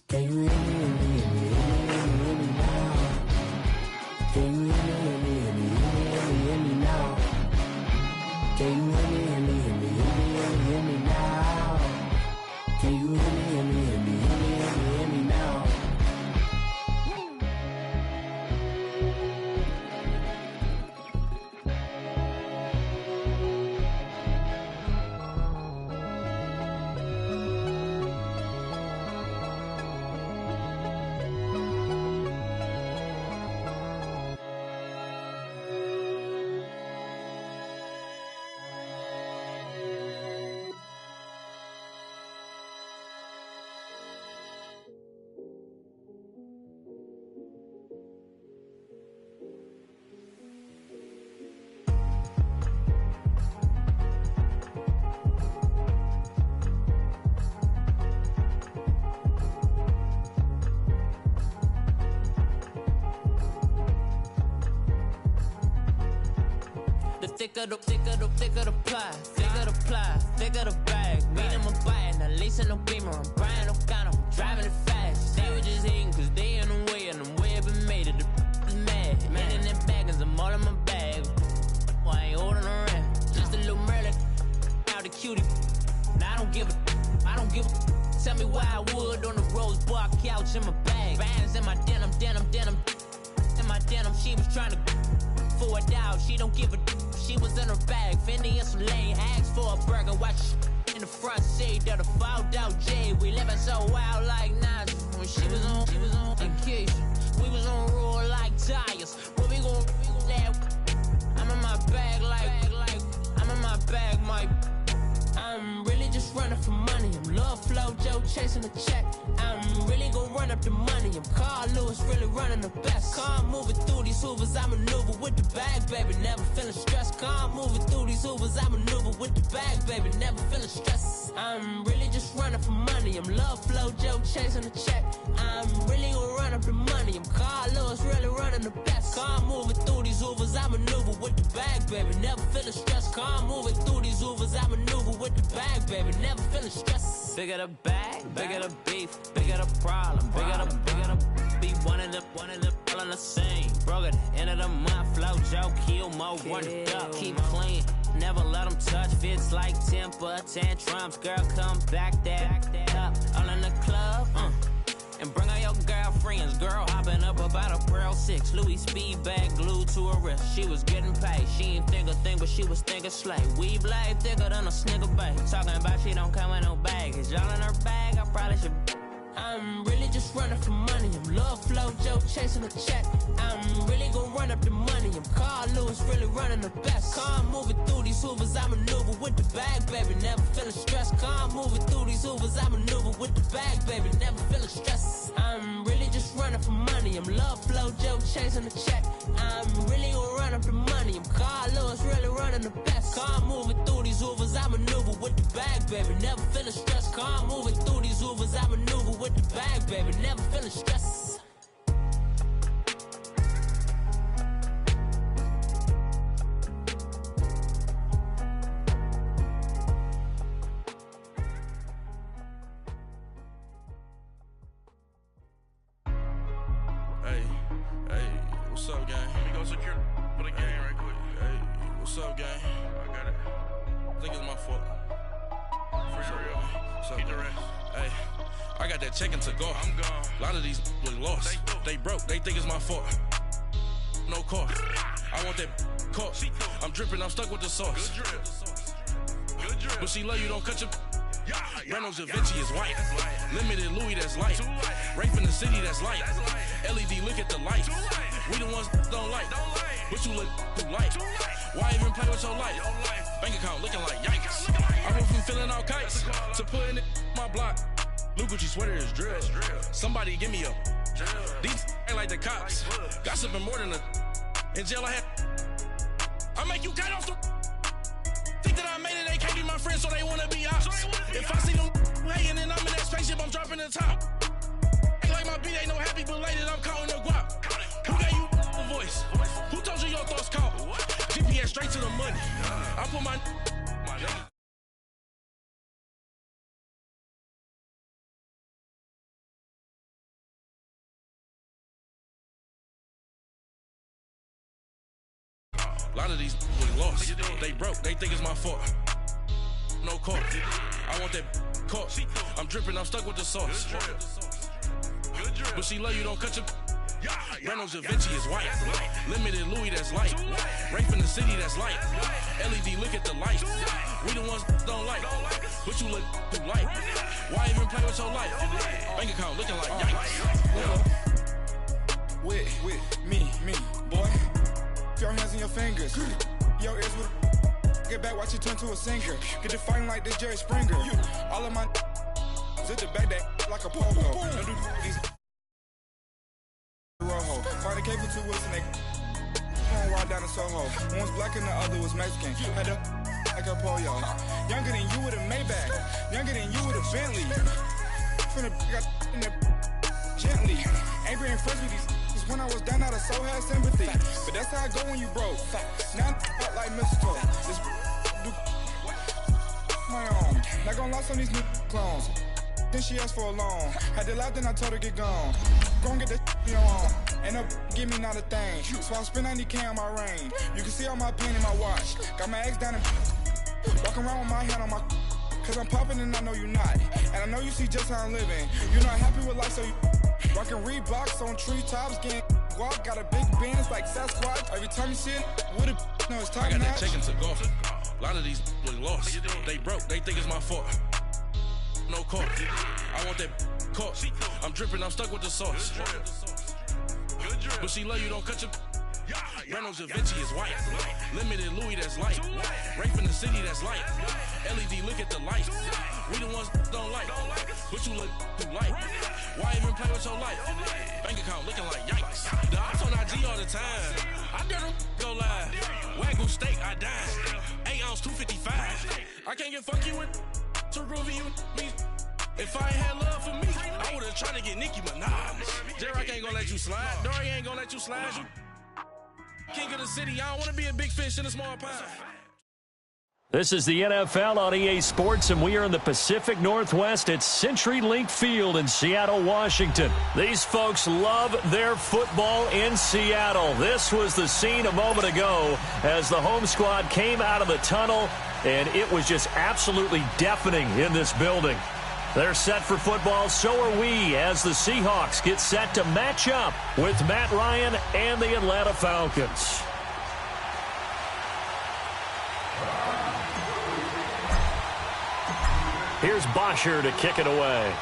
Can you hear me, hear me, hear me, hear me, hear me now? Can you hear me, hear me, hear me, hear me, hear me now? Can you hear me, hear me, hear me, hear me, hear me now? The thicker the pie, thicker the ply, thicker the bag. Meet them a buy and at least in no beamer. I'm buying no counter, I'm driving it fast. They were just hating cause they in the way and the way I've been made it. The is mad. Man in them baggins, I'm all in my bag. Well, I ain't holding around. Just a little Merlin, out the cutie. Now I don't give a. Tell me why I would on the rose bar couch in my bag. Bands in my denim. In my denim, she was trying to for it out. She don't give a. She was in her bag. Fendi and some lane. Asked for a burger. Watch in the front seat of the fouled out J. We living so wild like Nas. When she was on vacation. We was on roll like tires. Where we gon' that? I'm in my bag like I'm in my bag, Mike. I'm really just running for money. I'm Love Flow Joe chasing the check. I'm really gon' run up the money. I'm Carl Lewis, really running the best. Car moving through these Hoovers, I maneuver with the bag, baby. Never feeling stressed. Car moving through these Hoovers, I maneuver with the bag, baby. Never feeling stressed. I'm really just running for money. I'm Love Flow Joe chasing the check. I'm really gon' run up the money. I'm Carl Lewis, really running the best. Car moving through these Hoovers, I maneuver with the bag, baby. Never feeling stressed. Car moving through these Hoovers, I maneuver with the bag, baby. Never feeling stressed. Bigger the bag, bigger the beef, bigger the problem, bigger the be one of the all in the same. Broke at the end of the month, flow Joe, kill mo, run it up, keep clean. Never let them touch, fits like temper tantrums. Girl, come back that up, all in the club, and bring all your girlfriends. Girl hopping up about a Pearl 6 Louis speed bag glued to her wrist. She was getting paid. She ain't think a thing, but she was thinking slay. We blade thicker than a snigger bag. Talking about she don't come with no baggage. Y'all in her bag, I probably should. I'm really just running for money. I'm Love Flow Joe chasing a check. I'm really gon' run up the money. I'm Carl Lewis, really running the best. Car moving through these Hoovers, I maneuver with the bag, baby. Never feeling stressed. Car moving through these Hoovers, I maneuver with the bag, baby. Never feeling stressed. I'm really just running for money. I'm Love Flow Joe chasing the check. I'm really gon' run up the money. I'm Carl Lewis, really running the best. Car moving through these Hoovers, I maneuver with the bag, baby. Never feeling stressed. Car moving through these Hoovers, I maneuver with the bag, baby. Never feeling stressed. What's up, gang? Let me go secure for the game right quick. Hey, what's up, gang? I got it. I think it's my fault. For real. Keep the rest. Hey, I got that check-in to go. I'm gone. A lot of these was lost. They broke. They think it's my fault. No car. I want that caught. I'm dripping. I'm stuck with the sauce. Good drip. Good drip. But she love you. Don't cut your. Reynolds Da Vinci is white. Limited Louis, that's light. Rape in the city, that's light. LED, look at the lights. We the ones don't like. But you look too light. Why even play with your life? Bank account looking like yikes. I went from filling out kites to putting it in my block. Blue Gucci sweater is drill. Somebody give me a. These ain't like the cops. Gossiping more than a. In jail I had. I make you cut off the. Think that I made it, they can't be my friends, so they wanna be ops. If I see them hanging and I'm in that spaceship, I'm dropping the top. Ain't like my beat ain't no happy belated, I'm counting the guap. Who gave you the voice? Who told you your thoughts count? GPS straight to the money. I put my a lot of these was lost. They broke, they think it's my fault. No car. I want that caught. I'm dripping, I'm stuck with the sauce. But she love you, don't cut your. Reynolds Da Vinci is white. Limited Louis, that's light. Rape in the city, that's light. LED, look at the lights. We the ones don't like. But you look too light. Why even play with your life? Bank account looking like yikes. With me, boy. Your hands and your fingers. Your ears with get back, watch you turn to a singer. Get the fighting like this Jerry Springer. All of my zip the back that like a polo. Don't do these rojo. Find a cable 2 wheels and they going wild down in Soho. One's black and the other was Mexican. Had a like a pollo. Younger than you with a Maybach. Younger than you with a Bentley. From the got in the gently. Angry and friends with these When I was down, I so had sympathy. But that's how I go when you broke. Now I'm like mistletoe. This do my own. Not gonna lie on these new clones. Then she asked for a loan. Had to laugh, then I told her get gone. Gon' get that you on. Ain't no give me not a thing. So I spend 90K on my range. You can see all my pain in my watch. Got my ex down and walking around with my hand on my. Cause I'm popping and I know you not. And I know you see just how I'm living. You're not happy with life, so you rockin' Reeboks on treetops, getting walk. Got a big Benz like Sasquatch. Every time you see it, with a no, it's time. I got that chicken to golf. A lot of these was lost. They broke. They think it's my fault. No court. I want that court. I'm dripping. I'm stuck with the sauce. But she love you. Don't cut your. Reynolds Da Vinci is white. Limited Louis that's light. Rape in the city that's light. LED look at the light. We the ones don't like. But you look too light. Why even play with your life? Bank account looking like yikes. The ops on IG all the time. I dare them go live. Wagyu steak, I dine. 8 ounce 255. I can't get fuck you with too groovy you me. If I ain't had love for me, I would've tried to get Nicki Minaj. J-Rock ain't gonna let you slide. Dory ain't gonna let you slide. You king of the city. I don't wanna be a big fish in a small pond. This is the NFL on EA Sports, and we are in the Pacific Northwest at CenturyLink Field in Seattle, Washington. These folks love their football in Seattle. This was the scene a moment ago as the home squad came out of the tunnel, and it was just absolutely deafening in this building. They're set for football, so are we, as the Seahawks get set to match up with Matt Ryan and the Atlanta Falcons. Here's Bosher to kick it away.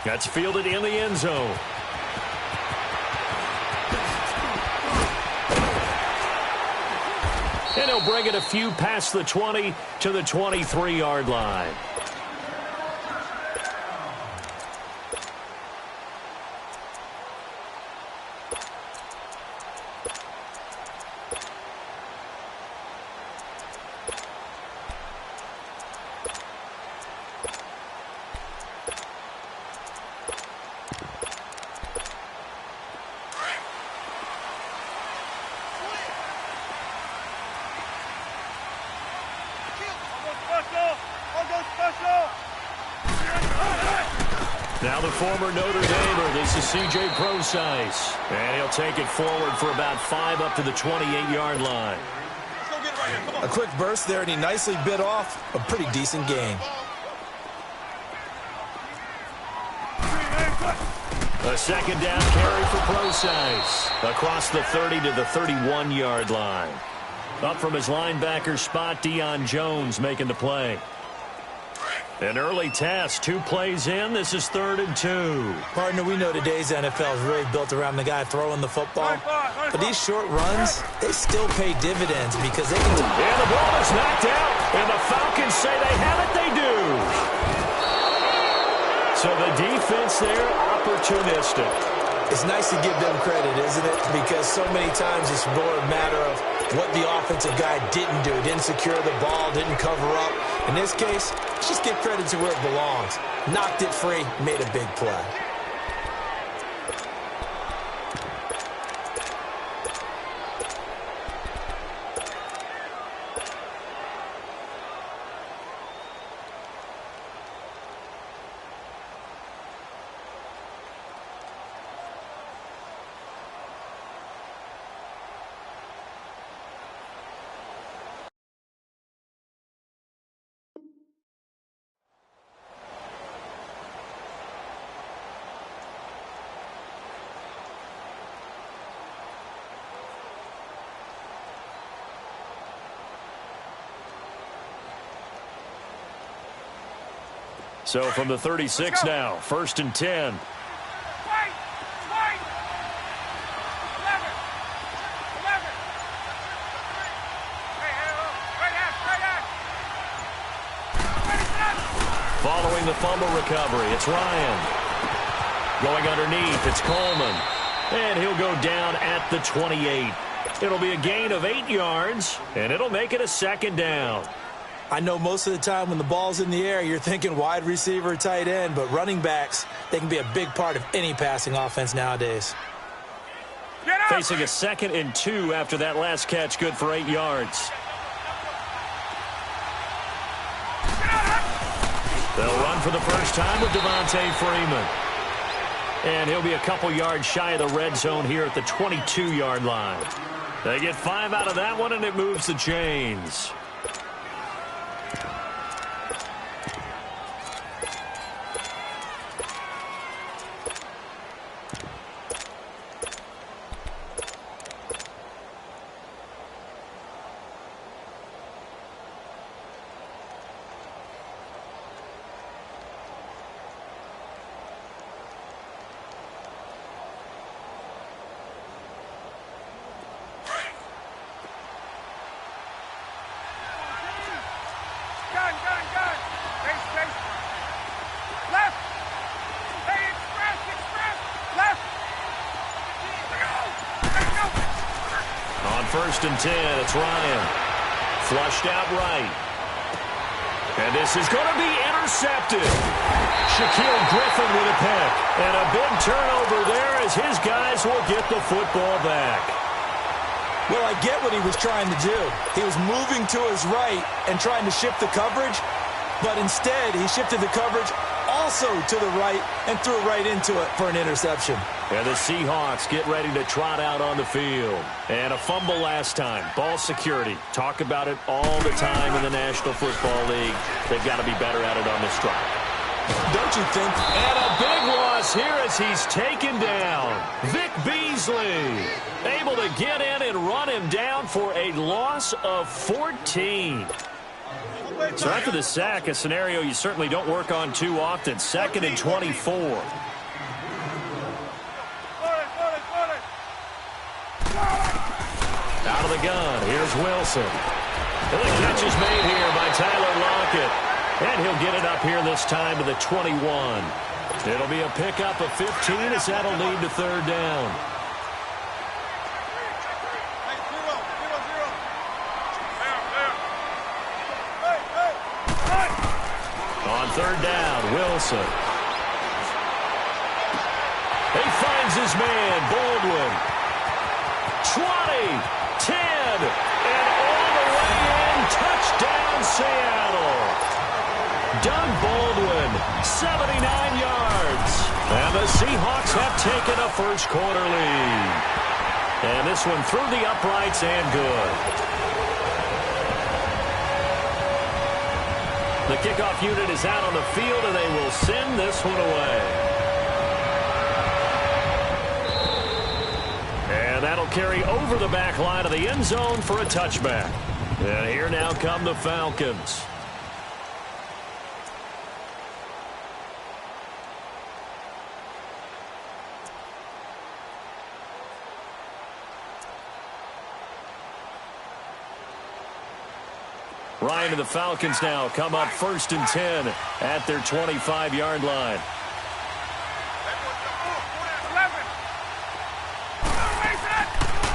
That's fielded in the end zone. And he'll bring it a few past the 20 to the 23-yard line. Now the former Notre Damer, this is C.J. Procise. And he'll take it forward for about 5 up to the 28-yard line. A quick burst there, and he nicely bit off a pretty decent gain. A second down carry for Procise. Across the 30 to the 31-yard line. Up from his linebacker spot, Deion Jones making the play. An early test, 2 plays in. This is 3rd and 2. Partner, we know today's NFL is really built around the guy throwing the football. But these short runs, they still pay dividends because they can... And the ball is knocked out. And the Falcons say they have it. They do. So the defense there, opportunistic. It's nice to give them credit, isn't it? Because so many times it's more a matter of what the offensive guy didn't do. Didn't secure the ball, didn't cover up. In this case, just give credit to where it belongs. Knocked it free, made a big play. So from the 36 now, 1st and 10. Following the fumble recovery, it's Ryan. Going underneath, it's Coleman. And he'll go down at the 28. It'll be a gain of 8 yards, and it'll make it a 2nd down. I know most of the time when the ball's in the air, you're thinking wide receiver, tight end, but running backs, they can be a big part of any passing offense nowadays. Facing a 2nd and 2 after that last catch, good for 8 yards. They'll run for the first time with Devontae Freeman. And he'll be a couple yards shy of the red zone here at the 22-yard line. They get 5 out of that one, and it moves the chains. First and 10, it's Ryan. Flushed out right. And this is going to be intercepted. Shaquille Griffin with a pick. And a big turnover there as his guys will get the football back. Well, I get what he was trying to do. He was moving to his right and trying to shift the coverage, but instead he shifted the coverage also to the right and threw right into it for an interception. And the Seahawks get ready to trot out on the field. And a fumble last time. Ball security. Talk about it all the time in the National Football League. They've got to be better at it on this drive. Don't you think? And a big loss here as he's taken down. Vic Beasley able to get in and run him down for a loss of 14. So after the sack, a scenario you certainly don't work on too often. 2nd and 24. Out of the gun, here's Wilson. And the catch is made here by Tyler Lockett. And he'll get it up here this time to the 21. It'll be a pickup of 15 as that'll lead to 3rd down. On 3rd down, Wilson. He finds his man, Baldwin. 20, 10, and all the way in. Touchdown, Seattle. Doug Baldwin, 79 yards. And the Seahawks have taken a first-quarter lead. And this one through the uprights and good. The kickoff unit is out on the field, and they will send this one away. And that'll carry over the back line of the end zone for a touchback. And here now come the Falcons. Ryan and the Falcons now come up 1st and 10 at their 25-yard line.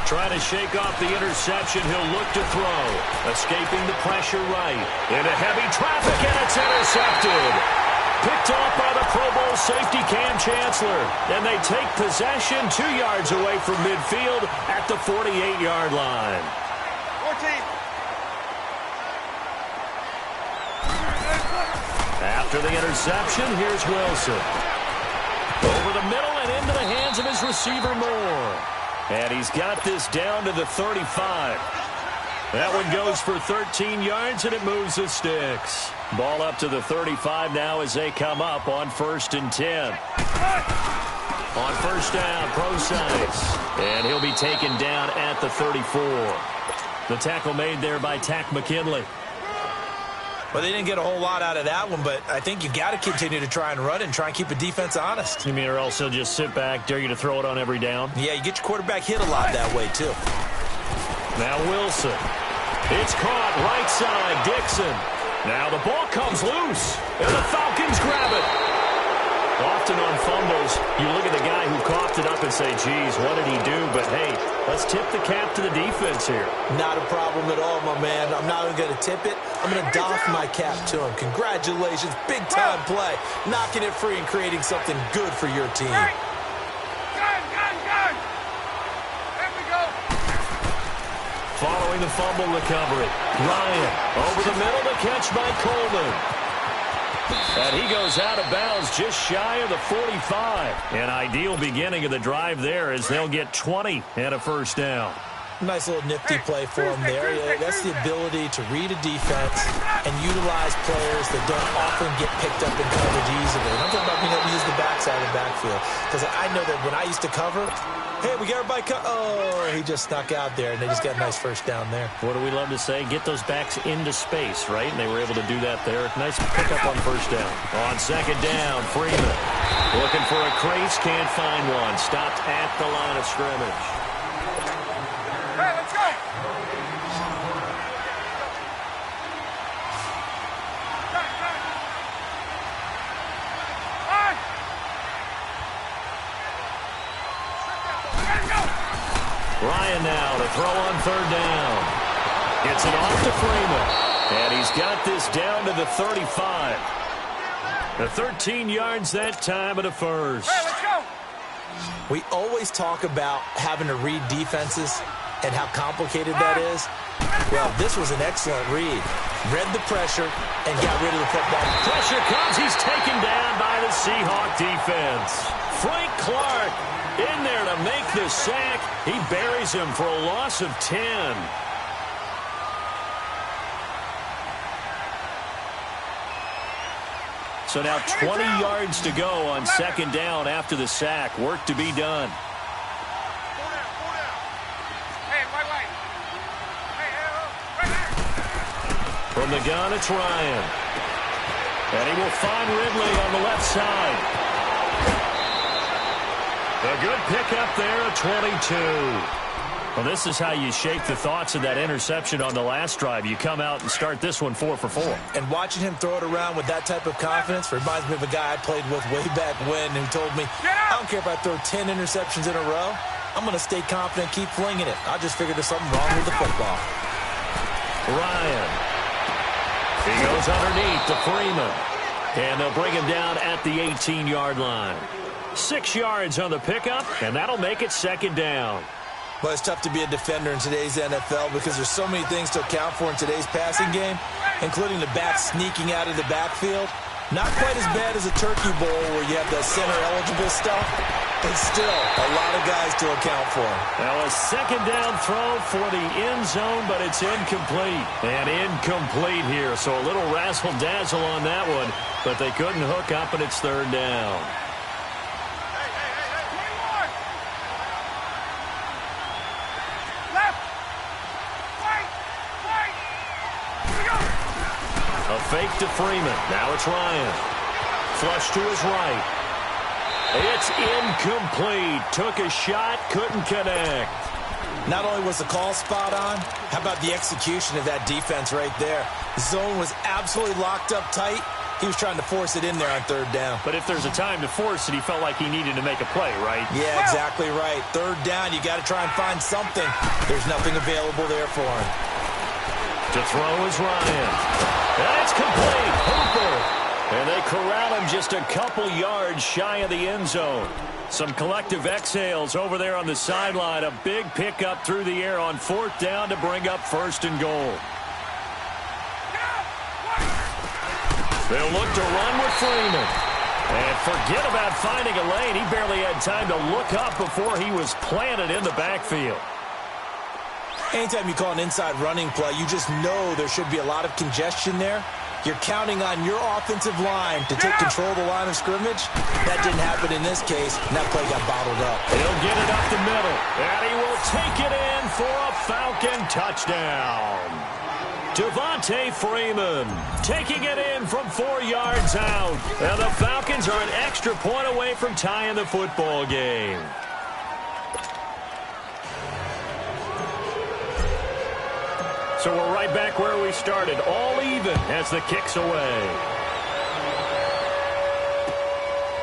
Trying to shake off the interception. He'll look to throw. Escaping the pressure right. Into heavy traffic, and it's intercepted. Picked off by the Pro Bowl safety Cam Chancellor. And they take possession 2 yards away from midfield at the 48-yard line. 14. After the interception, here's Wilson. Over the middle and into the hands of his receiver Moore. And he's got this down to the 35. That one goes for 13 yards, and it moves the sticks. Ball up to the 35 now as they come up on 1st and 10. On 1st down, Procise. And he'll be taken down at the 34. The tackle made there by Tack McKinley. Well, they didn't get a whole lot out of that one, but I think you got to continue to try and run and try and keep the defense honest. You mean or also just sit back, dare you to throw it on every down? Yeah, you get your quarterback hit a lot that way, too. Now Wilson. It's caught right side, Dixon. Now the ball comes loose, and the Falcons grab it. Often on fumbles, you look at the guy who coughed it up and say, geez, what did he do? But, hey, let's tip the cap to the defense here. Not a problem at all, my man. I'm not even going to tip it. I'm going to doff my cap to him. Congratulations. Big-time play. Knocking it free and creating something good for your team. Gun! There we go. Following the fumble recovery, Ryan over the middle to catch by Coleman. And he goes out of bounds just shy of the 45. An ideal beginning of the drive there as they'll get 20 and a first down. Nice little nifty play for him there. Yeah, that's the ability to read a defense and utilize players that don't often get picked up in coverage easily. And I'm talking about being able to use the backside of the backfield. Because I know that when I used to cover, hey, we got everybody oh, he just snuck out there, and they just got a nice first down there. What do we love to say? Get those backs into space, right? And they were able to do that there. Nice pickup on first down. On second down, Freeman looking for a crease, can't find one. Stopped at the line of scrimmage. Hey, let's go. Ryan now to throw on third down. Gets it off to Freeman. And he's got this down to the 35. The 13 yards that time of the first. Hey, let's go. We always talk about having to read defenses and how complicated that is. Well, this was an excellent read. Read the pressure and got rid of the football. Pressure comes. He's taken down by the Seahawk defense. Frank Clark in there to make the sack. He buries him for a loss of 10. So now 20 yards to go on second down after the sack. Work to be done. From the gun, it's Ryan. And he will find Ridley on the left side. A good pickup there at 22. Well, this is how you shake the thoughts of that interception on the last drive. You come out and start this one 4 for 4. And watching him throw it around with that type of confidence reminds me of a guy I played with way back when who told me, I don't care if I throw 10 interceptions in a row. I'm going to stay confident, keep flinging it. I just figured there's something wrong with the football. Ryan. He goes underneath to Freeman. And they'll bring him down at the 18-yard line. 6 yards on the pickup, and that'll make it second down. Well, it's tough to be a defender in today's NFL because there's so many things to account for in today's passing game, including the back sneaking out of the backfield. Not quite as bad as a turkey bowl where you have the center-eligible stuff, but still a lot of guys to account for. Now a second down throw for the end zone, but it's incomplete. And incomplete here, so a little razzle-dazzle on that one, but they couldn't hook up, and it's third down. A fake to Freeman. Now it's Ryan. Flush to his right. It's incomplete. Took a shot, couldn't connect. Not only was the call spot on, how about the execution of that defense right there? The zone was absolutely locked up tight. He was trying to force it in there on third down. But if there's a time to force it, he felt like he needed to make a play, right? Yeah, exactly right. Third down, you got to try and find something. There's nothing available there for him. To throw is Ryan. And it's complete. Hooper. And they corral him just a couple yards shy of the end zone. Some collective exhales over there on the sideline. A big pickup through the air on fourth down to bring up first and goal. They'll look to run with Freeman. And forget about finding a lane. He barely had time to look up before he was planted in the backfield. Anytime you call an inside running play, you just know there should be a lot of congestion there. You're counting on your offensive line to take control of the line of scrimmage. That didn't happen in this case, and that play got bottled up. He'll get it up the middle, and he will take it in for a Falcon touchdown. Devontae Freeman taking it in from 4 yards out. And the Falcons are an extra point away from tying the football game. So we're right back where we started, all even as the kick's away.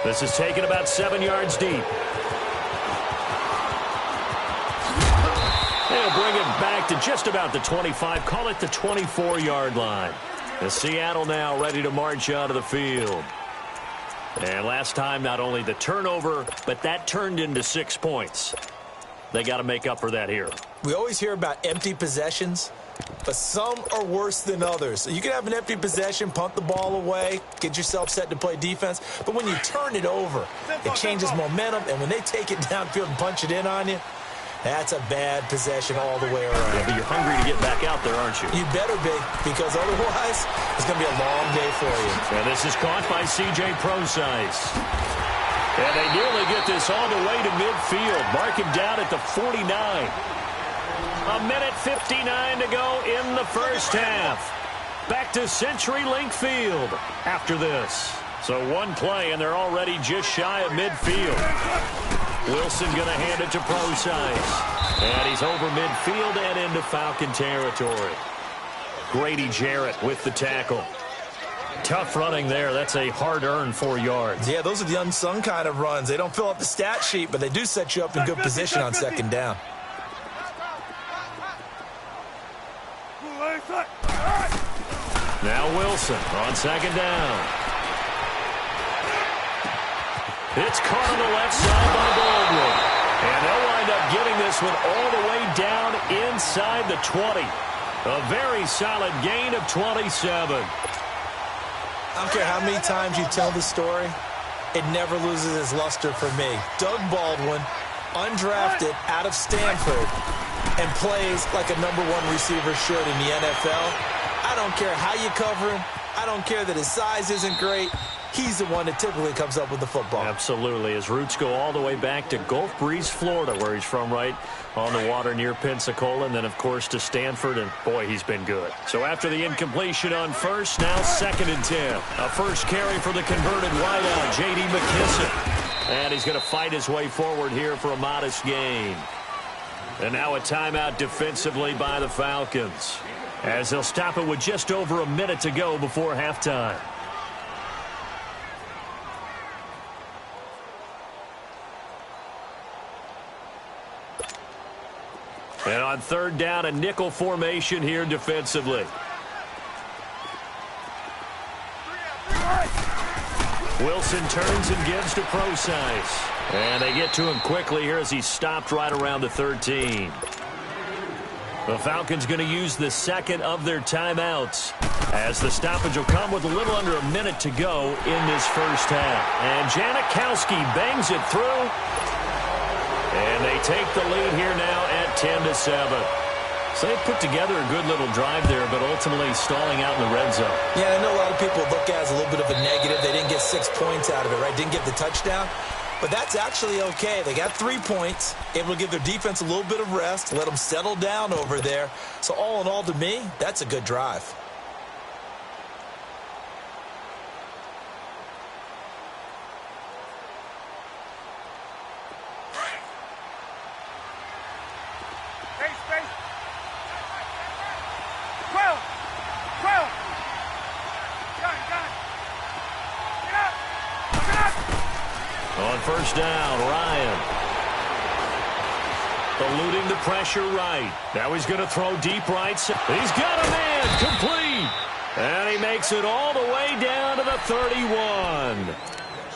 This is taken about 7 yards deep. They'll bring it back to just about the 25, call it the 24-yard line. The Seattle now ready to march out of the field. And last time, not only the turnover, but that turned into 6 points. They got to make up for that here. We always hear about empty possessions, but some are worse than others. You can have an empty possession, punt the ball away, get yourself set to play defense, but when you turn it over, it changes momentum, and when they take it downfield and punch it in on you, that's a bad possession all the way around. Yeah, but you're hungry to get back out there, aren't you? You better be, because otherwise, it's going to be a long day for you. And this is caught by C.J. Procise. And they nearly get this all the way to midfield. Mark him down at the 49. A minute 59 to go in the first half. Back to CenturyLink Field after this. So one play, and they're already just shy of midfield. Wilson going to hand it to Procise. And he's over midfield and into Falcon territory. Grady Jarrett with the tackle. Tough running there. That's a hard-earned 4 yards. Yeah, those are the unsung kind of runs. They don't fill up the stat sheet, but they do set you up in good position on second down. Now Wilson on second down. It's caught on the left side by Baldwin. And they'll wind up getting this one all the way down inside the 20. A very solid gain of 27. I don't care how many times you tell the story, it never loses its luster for me. Doug Baldwin, undrafted out of Stanford, and plays like a #1 receiver should in the NFL. I don't care how you cover him. I don't care that his size isn't great. He's the one that typically comes up with the football. Absolutely. His roots go all the way back to Gulf Breeze, Florida, where he's from, right on the water near Pensacola, and then, of course, to Stanford, and, boy, he's been good. So after the incompletion on first, now 2nd and 10. A first carry for the converted wideout, J.D. McKissick. And he's going to fight his way forward here for a modest gain. And now a timeout defensively by the Falcons, as they'll stop it with just over a minute to go before halftime. And on third down, a nickel formation here defensively. Wilson turns and gives to Procise. And they get to him quickly here as he's stopped right around the 13. The Falcons going to use the second of their timeouts, as the stoppage will come with a little under a minute to go in this first half. And Janikowski bangs it through. And they take the lead here now at 10-7. So they put together a good little drive there, but ultimately stalling out in the red zone. Yeah, I know a lot of people look at it as a little bit of a negative. They didn't get 6 points out of it, right? Didn't get the touchdown. But that's actually okay. They got 3 points, able to give their defense a little bit of rest, let them settle down over there. So all in all, to me, that's a good drive. On first down, Ryan. Eluding the pressure right. Now he's going to throw deep right. He's got a man, complete. And he makes it all the way down to the 31.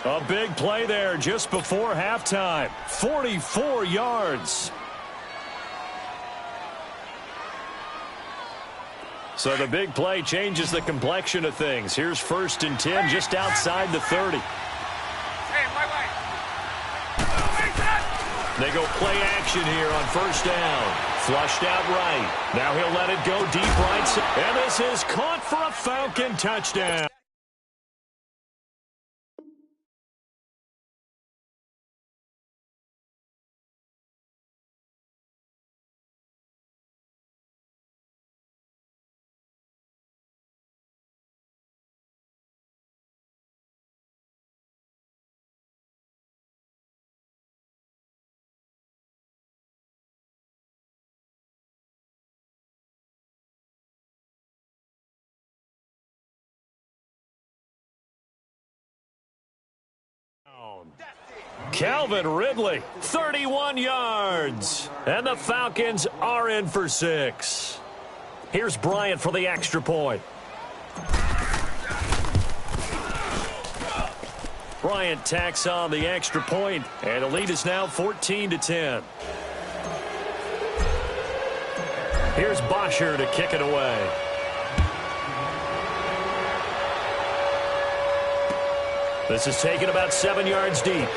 A big play there just before halftime. 44 yards. So the big play changes the complexion of things. Here's 1st and 10 just outside the 30. They go play action here on first down. Flushed out right. Now he'll let it go deep right. And this is caught for a Falcon touchdown. Calvin Ridley, 31 yards. And the Falcons are in for 6. Here's Bryant for the extra point. Bryant tacks on the extra point, and the lead is now 14-10. Here's Bosher to kick it away. This is taken about 7 yards deep.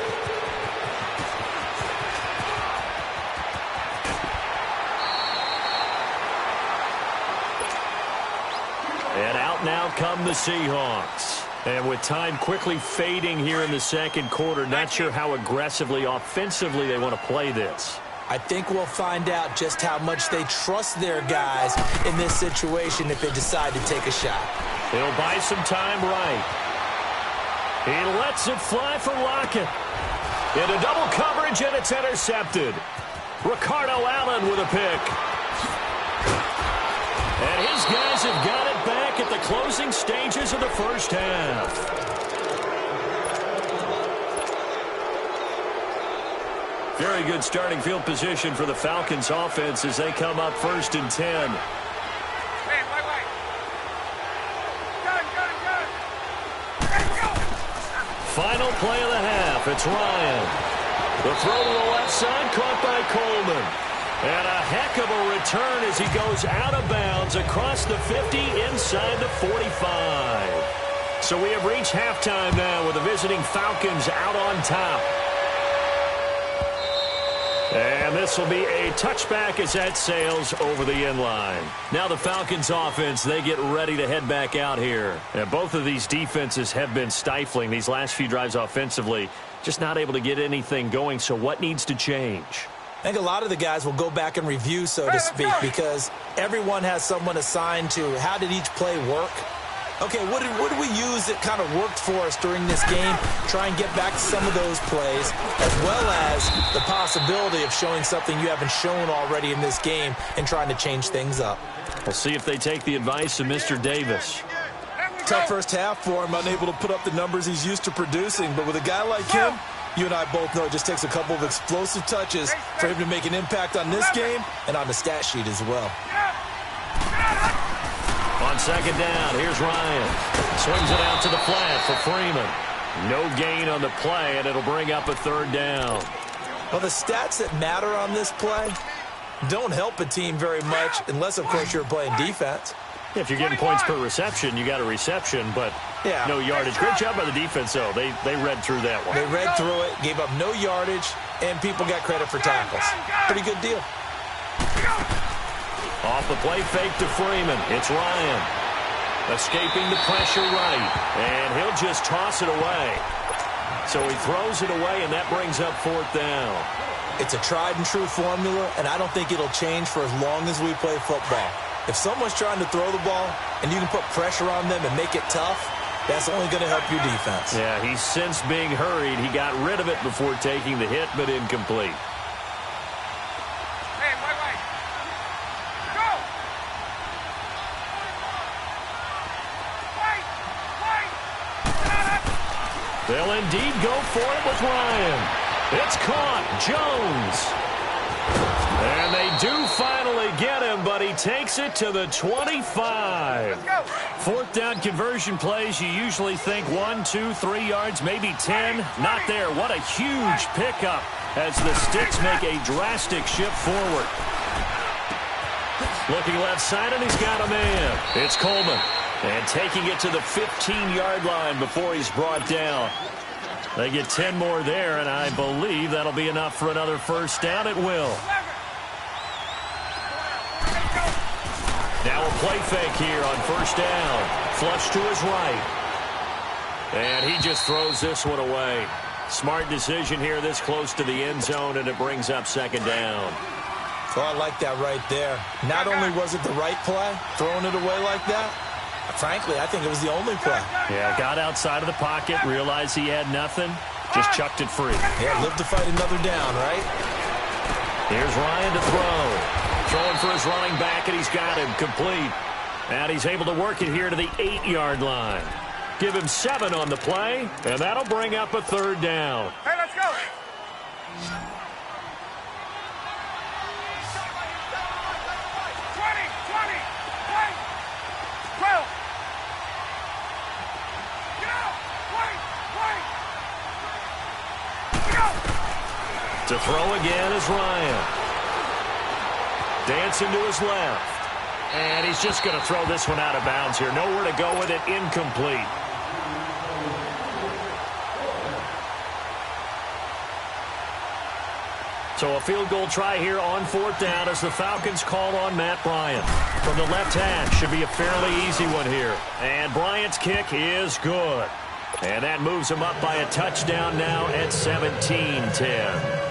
And out now come the Seahawks. And with time quickly fading here in the second quarter, not sure how aggressively, offensively they want to play this. I think we'll find out just how much they trust their guys in this situation if they decide to take a shot. He'll buy some time right. He lets it fly for Lockett. Into double coverage, and it's intercepted. Ricardo Allen with a pick. And his guys have got it back at the closing stages of the first half. Very good starting field position for the Falcons offense as they come up 1st and 10. Final play of the half. It's Ryan. The throw to the left side, caught by Coleman. And a heck of a return as he goes out of bounds across the 50 inside the 45. So we have reached halftime now with the visiting Falcons out on top. And this will be a touchback as that sails over the end line. Now the Falcons offense, they get ready to head back out here. And both of these defenses have been stifling these last few drives offensively. Just not able to get anything going. So what needs to change? I think a lot of the guys will go back and review, so to speak, because everyone has someone assigned to how did each play work. Okay, what did we use that kind of worked for us during this game? Try and get back to some of those plays, as well as the possibility of showing something you haven't shown already in this game and trying to change things up. We'll see if they take the advice of Mr. Davis. Tough first half for him, unable to put up the numbers he's used to producing, but with a guy like him, you and I both know it just takes a couple of explosive touches for him to make an impact on this game and on the stat sheet as well. On second down, here's Ryan. Swings it out to the flat for Freeman. No gain on the play, and it'll bring up a 3rd down. Well, the stats that matter on this play don't help a team very much unless, of course, you're playing defense. If you're getting points per reception, you got a reception, but no yardage. Great job by the defense, though. They read through that one. They read through it, gave up no yardage, and people got credit for tackles. Pretty good deal. Off the play fake to Freeman. It's Ryan. Escaping the pressure right. And he'll just toss it away. So he throws it away, and that brings up 4th down. It's a tried and true formula, and I don't think it'll change for as long as we play football. If someone's trying to throw the ball and you can put pressure on them and make it tough, that's only going to help your defense. Yeah, he's since being hurried. He got rid of it before taking the hit, but incomplete. They'll indeed go for it with Ryan. It's caught. Jones. And they do finally get him, but he takes it to the 25. 4th down conversion plays, you usually think 1, 2, 3 yards, maybe 10. Not there. What a huge pickup as the Sticks make a drastic shift forward. Looking left side, and he's got a man. It's Coleman. And taking it to the 15-yard line before he's brought down. They get 10 more there, and I believe that'll be enough for another 1st down. It will. Now a play fake here on 1st down. Flush to his right. And he just throws this one away. Smart decision here this close to the end zone, and it brings up 2nd down. Oh, I like that right there. Not only was it the right play, throwing it away like that, frankly, I think it was the only play. Yeah, got outside of the pocket, realized he had nothing, just chucked it free. Yeah, live to fight another down, right? Here's Ryan to throw. Throwing for his running back, and he's got him complete. And he's able to work it here to the 8-yard line. Give him 7 on the play, and that'll bring up a 3rd down. Hey, let's go. To throw again is Ryan. Dancing to his left. And he's just going to throw this one out of bounds here. Nowhere to go with it. Incomplete. So a field goal try here on 4th down as the Falcons call on Matt Bryant. From the left hash, should be a fairly easy one here. And Bryant's kick is good. And that moves him up by a touchdown now at 17-10.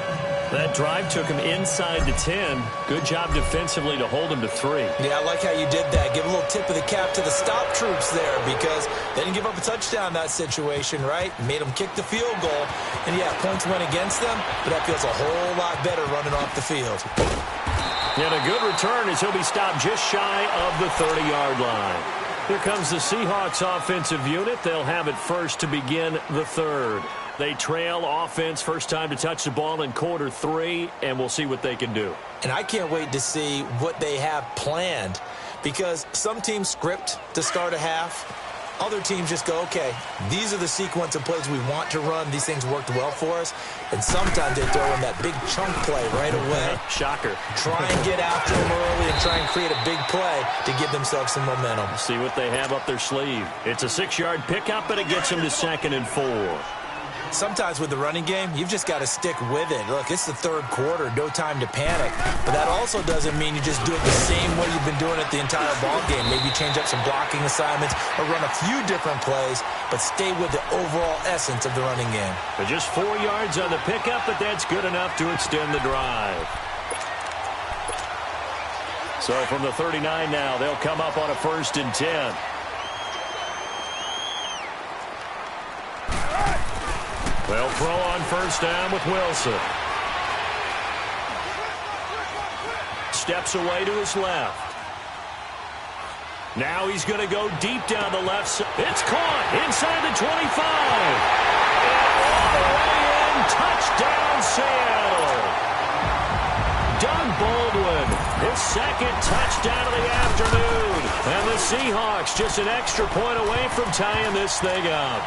That drive took him inside the 10. Good job defensively to hold him to 3. Yeah, I like how you did that. Give a little tip of the cap to the stop troops there because they didn't give up a touchdown in that situation, right? Made them kick the field goal. And, yeah, points went against them, but that feels a whole lot better running off the field. And a good return as he'll be stopped just shy of the 30-yard line. Here comes the Seahawks offensive unit. They'll have it first to begin the 3rd. They trail offense first time to touch the ball in quarter 3, and we'll see what they can do. And I can't wait to see what they have planned because some teams script to start a half. Other teams just go, okay, these are the sequence of plays we want to run. These things worked well for us. And sometimes they throw in that big chunk play right away. Shocker. Try and get after them early and try and create a big play to give themselves some momentum. See what they have up their sleeve. It's a 6-yard pickup, but it gets them to 2nd and 4. Sometimes with the running game, you've just got to stick with it. Look, it's the 3rd quarter, no time to panic. But that also doesn't mean you just do it the same way you've been doing it the entire ball game. Maybe change up some blocking assignments or run a few different plays, but stay with the overall essence of the running game. But just 4 yards on the pickup, but that's good enough to extend the drive. So from the 39 now, they'll come up on a 1st and 10. They'll throw on 1st down with Wilson. Steps away to his left. Now he's going to go deep down the left side. It's caught inside the 25. And all the way in. Touchdown, Seattle. Doug Baldwin, his 2nd touchdown of the afternoon. And the Seahawks just an extra point away from tying this thing up.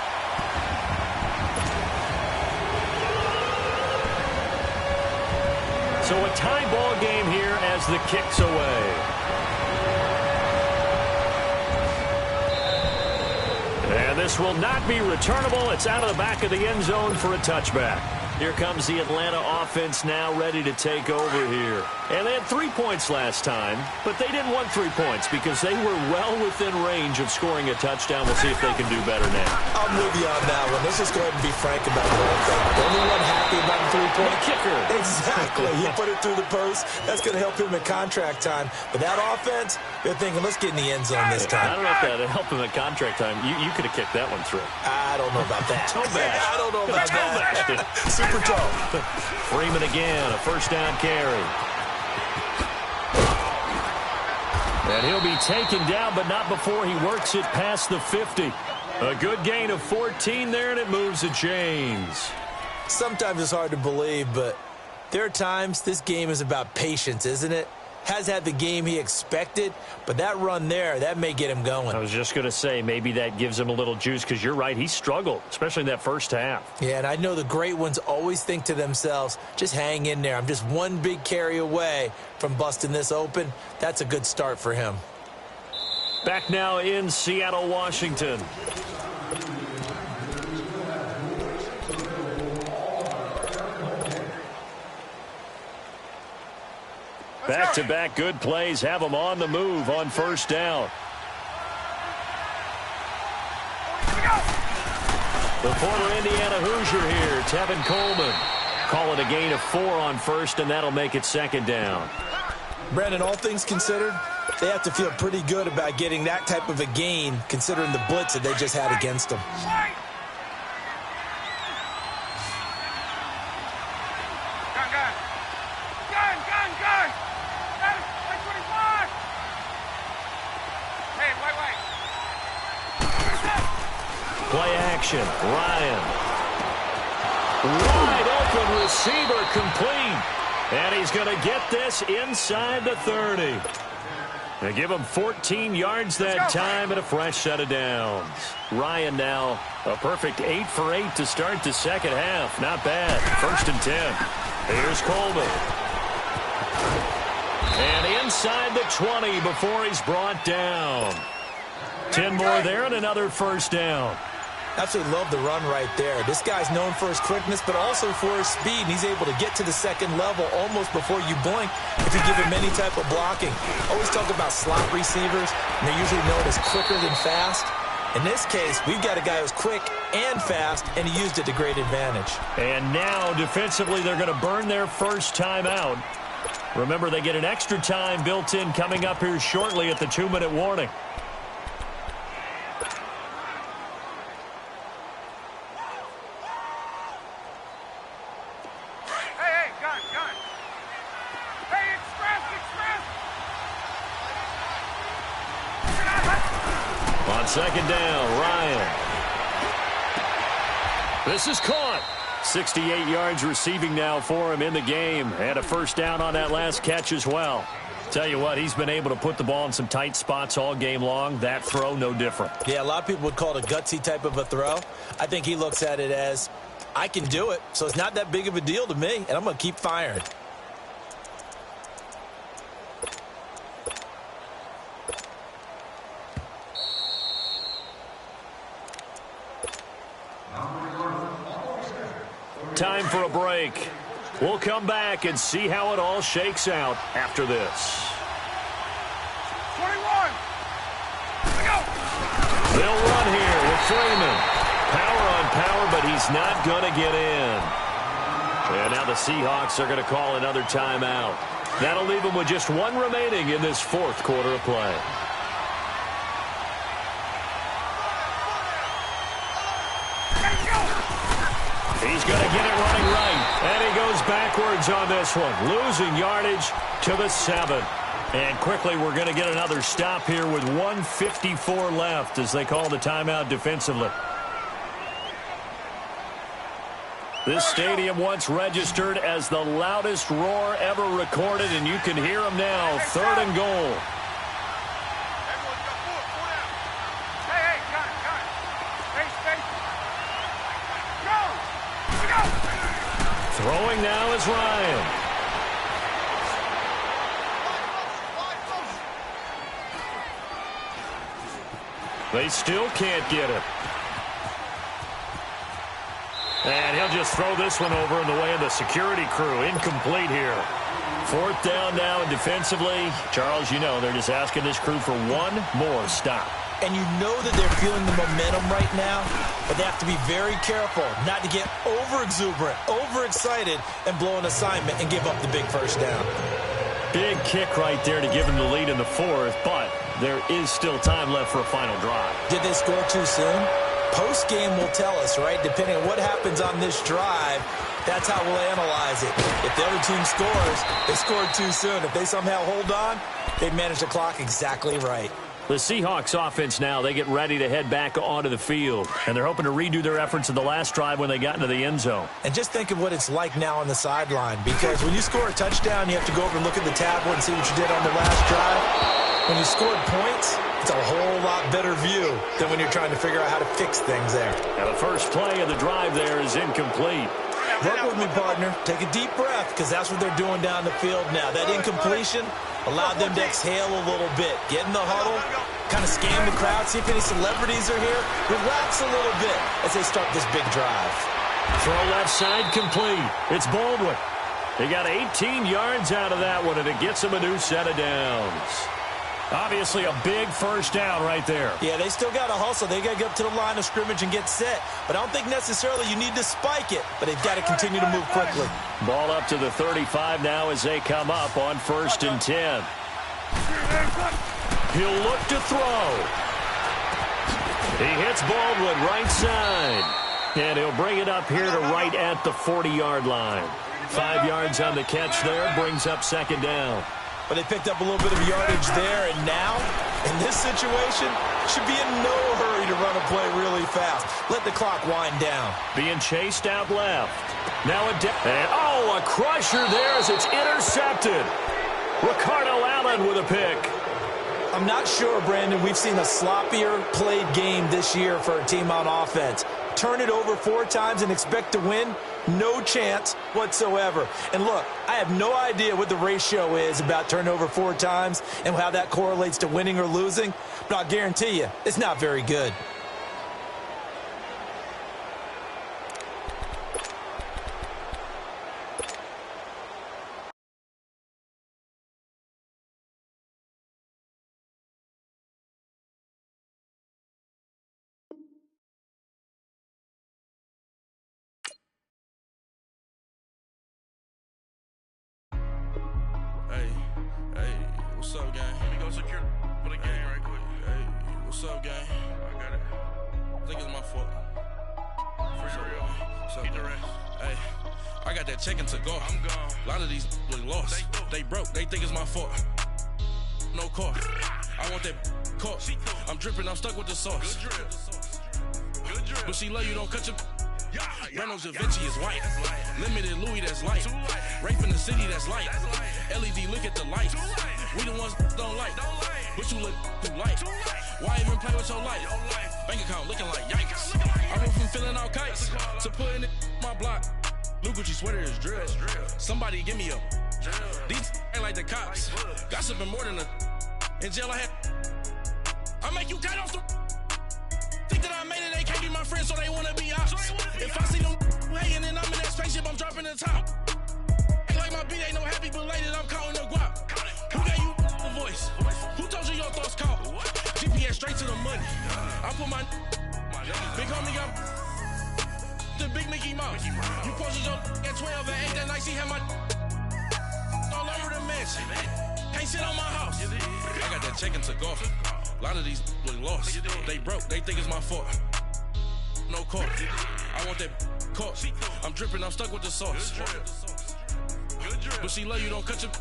So a tie ball game here as the kick's away. And this will not be returnable. It's out of the back of the end zone for a touchback. Here comes the Atlanta offense now ready to take over here. And they had 3 points last time, but they didn't want 3 points because they were well within range of scoring a touchdown. We'll see if they can do better now. I'm with you on that one. Let's just go ahead and be frank about the whole thing. The only one happy about the 3-point kicker. Exactly. He put it through the post. That's going to help him in contract time. But that offense, they're thinking, let's get in the end zone this time. I don't know if that helped him in contract time. You could have kicked that one through. I don't know about that. Toe bash. I don't know about that. Super toe. Freeman again, a 1st down carry. And he'll be taken down, but not before he works it past the 50. A good gain of 14 there, and it moves the chains. Sometimes it's hard to believe, but there are times this game is about patience, isn't it? Has had the game he expected, but that run there, that may get him going. I was just going to say, maybe that gives him a little juice, because you're right, he struggled, especially in that 1st half. Yeah, and I know the great ones always think to themselves, just hang in there. I'm just one big carry away from busting this open. That's a good start for him. Back now in Seattle, Washington. Back-to-back good plays have them on the move on 1st down. The former Indiana Hoosier here, Tevin Coleman. Call it a gain of 4 on 1st, and that'll make it 2nd down. Brandon, all things considered, they have to feel pretty good about getting that type of a gain, considering the blitz that they just had against them. Play action. Ryan. Wide open receiver complete. And he's going to get this inside the 30. They give him 14 yards that time and a fresh set of downs. Ryan now a perfect 8 for 8 to start the second half. Not bad. 1st and 10. Here's Coleman. And inside the 20 before he's brought down. 10 more there and another first down. Absolutely love the run right there. This guy's known for his quickness, but also for his speed. And he's able to get to the second level almost before you blink if you give him any type of blocking. Always talk about slot receivers, and they're usually known as quicker than fast. In this case, we've got a guy who's quick and fast, and he used it to great advantage. And now, defensively, they're going to burn their first timeout. Remember, they get an extra time built in coming up here shortly at the 2-minute warning. Second down, Ryan. This is caught. 68 yards receiving now for him in the game. And a first down on that last catch as well. Tell you what, he's been able to put the ball in some tight spots all game long. That throw, no different. Yeah, a lot of people would call it a gutsy type of a throw. I think he looks at it as, I can do it, so it's not that big of a deal to me, and I'm going to keep firing. Time for a break. We'll come back and see how it all shakes out after this. 21. Go. They'll run here with Freeman. Power on power, but he's not going to get in. And now the Seahawks are going to call another timeout. That'll leave them with just one remaining in this 4th quarter of play. He's going to get it running right, and he goes backwards on this one, losing yardage to the 7. And quickly, we're going to get another stop here with 1:54 left as they call the timeout defensively. This stadium once registered as the loudest roar ever recorded, and you can hear them now, 3rd and goal. Throwing now is Ryan. They still can't get it. And he'll just throw this one over in the way of the security crew. Incomplete here. 4th down now, and defensively, Charles, you know, they're just asking this crew for one more stop. And you know that they're feeling the momentum right now, but they have to be very careful not to get over-exuberant, overexcited, and blow an assignment and give up the big first down. Big kick right there to give them the lead in the 4th, but there is still time left for a final drive. Did they score too soon? Post-game will tell us, right? Depending on what happens on this drive, that's how we'll analyze it. If the other team scores, they scored too soon. If they somehow hold on, they manage the clock exactly right. The Seahawks offense now, they get ready to head back onto the field. And they're hoping to redo their efforts in the last drive when they got into the end zone. And just think of what it's like now on the sideline. Because when you score a touchdown, you have to go over and look at the tablet and see what you did on the last drive. When you scored points, it's a whole lot better view than when you're trying to figure out how to fix things there. Now the first play of the drive there is incomplete. Work with me, partner. Take a deep breath, because that's what they're doing down the field now. That incompletion allowed them to exhale a little bit. Get in the huddle, kind of scan the crowd, see if any celebrities are here. Relax a little bit as they start this big drive. Throw left side complete. It's Baldwin. He got 18 yards out of that one, and it gets him a new set of downs. Obviously a big first down right there. Yeah, they still got to hustle. They got to get up to the line of scrimmage and get set. But I don't think necessarily you need to spike it, but they've got to continue to move quickly. Ball up to the 35 now as they come up on 1st and 10. He'll look to throw. He hits Baldwin right side. And he'll bring it up here to right at the 40-yard line. 5 yards on the catch there, brings up 2nd down. But they picked up a little bit of yardage there, and now In this situation, should be in no hurry to run a play really fast. Let the clock wind down. Being chased out left. Now a crusher there as it's intercepted. Ricardo Allen with a pick. I'm not sure, Brandon, we've seen a sloppier played game this year for a team on offense. Turn it over 4 times and expect to win? No chance whatsoever. And look, I have no idea what the ratio is about turnover 4 times and how that correlates to winning or losing, but I'll guarantee you it's not very good. Hey, what's up, gang? Let me go secure for the game right quick. Hey, what's up, gang? I got it. I think it's my fault. For real. Keep the rest. Hey, I got that check-in to go. I'm gone. A lot of these look lost. They broke. They think it's my fault. No car. I want that caught. I'm dripping. I'm stuck with the sauce. Good drip. But she love you. Don't cut your... Reynolds Da Vinci is white. Limited Louis, that's light. Rape in the city, that's light. LED, look at the lights. We the ones don't like. But you look too light. Why even play with your life? Bank account looking like yikes. I went from feeling all kites to putting it in my block. Blue Gucci sweater is drill. Somebody give me a. These ain't like the cops. Gossiping more than a. In jail I had. I make you cut off the. Think that I made it, they can't be my friends, so they wanna be ops. If I see them hanging and I'm in that spaceship, I'm dropping the top. Ain't like my beat ain't no happy belated, I'm counting the guap. Who gave you the voice? Who told you your thoughts count? GPS straight to the money. I put my big homie got the big Mickey Mouse. You posted your at 12 and 8 that night, she had my all over the mansion. Can't sit on my house. I got that check-in to go. A lot of these look lost. They broke. They think it's my fault. No car. I want that caught. I'm dripping. I'm stuck with the sauce. But she love you. Don't cut your...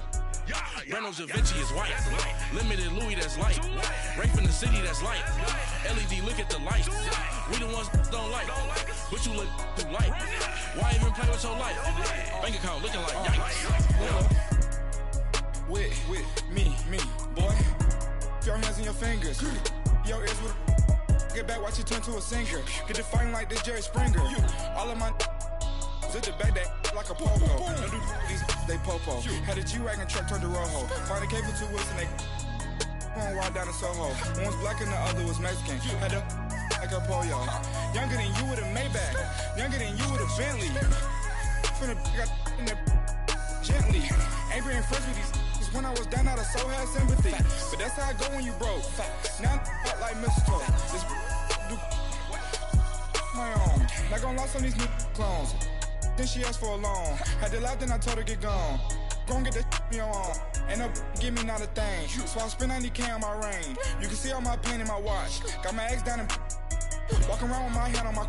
Reynolds Da Vinci is white. Limited Louis, that's light. Rape in the city, that's light. LED, look at the lights. We the ones don't like. But you look too light. Why even play with your life? Bank account looking like yikes. With me, boy. Your hands and your fingers. Your ears with get back, watch it turn to a singer. Get it fighting like this Jerry Springer. All of my at the back that like a pogo. No do these they popo. Had a G-Wagon truck turned to Rojo. Find a cable 2 wheels and they going wild down in Soho. One was black and the other was Mexican. Had a like a pollo. Younger than you with a Maybach. Younger than you with a Bentley. Finna got in there gently. Ain't being friends with these. When I was down, I so had sympathy. But that's how I go when you broke. Now I'm like mistletoe. This do my own. Not gonna lost on these new clones. Then she asked for a loan. Had to laugh, then I told her get gone. Gon' get that me on. Ain't no give me not a thing. So I spend 90K on my range. You can see all my pain in my watch. Got my ex down and walking around with my hand on my.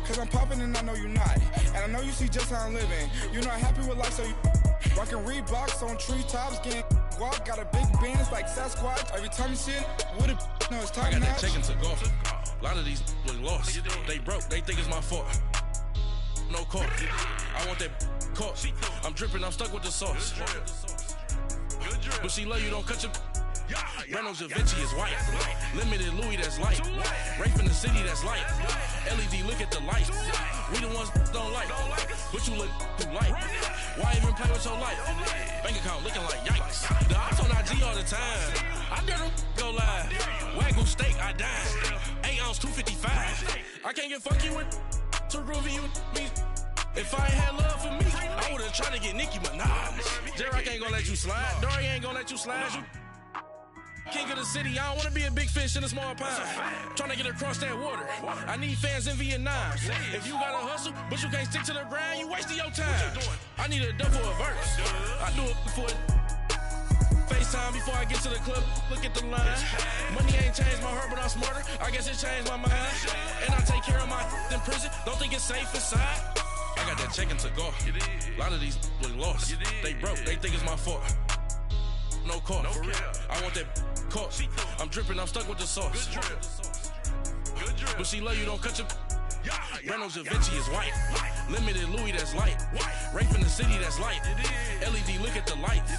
Cause I'm popping and I know you not. And I know you see just how I'm living. You're not happy with life, so you. Rockin' Reeboks on treetops, getting walk, got a big bands like Sasquatch. Every time you see it, with it, no, it's time. I got that check-in to go. A lot of these look lost. They broke, they think it's my fault. No car. I want that caught. I'm dripping, I'm stuck with the sauce. But she love you, don't cut your. Reynolds Da Vinci is white. Limited Louis, that's light. Rape in the city, that's light. LED, look at the lights. We the ones don't like. But you look too light. Why even play with your life? Bank account looking like yikes. The ops on IG all the time. I dare them go live. Wagyu steak, I dine. 8 ounce, 255. I can't get fuck you with to groovy you me. If I ain't had love for me, I would've tried to get Nicki Minaj. J-Rock ain't gonna let you slide. Dory ain't gonna let you slide. You king of the city, I don't wanna be a big fish in a small pond. Tryna get across that water. I need fans in Vietnam. If you gotta hustle, but you can't stick to the grind, you wasting your time. I need a double a verse. I do it for FaceTime before I get to the club. Look at the line. Money ain't changed my heart, but I'm smarter. I guess it changed my mind. And I take care of my in prison. Don't think it's safe inside. I got that check-in to go. A lot of these look lost. They broke. They think it's my fault. no car. For real. I want that caught. I'm dripping, I'm stuck with the sauce. Good drip. But she love you, don't cut your. Reynolds Da Vinci is white. Limited Louis, that's light. Rape in the city, that's light. LED, look at the lights.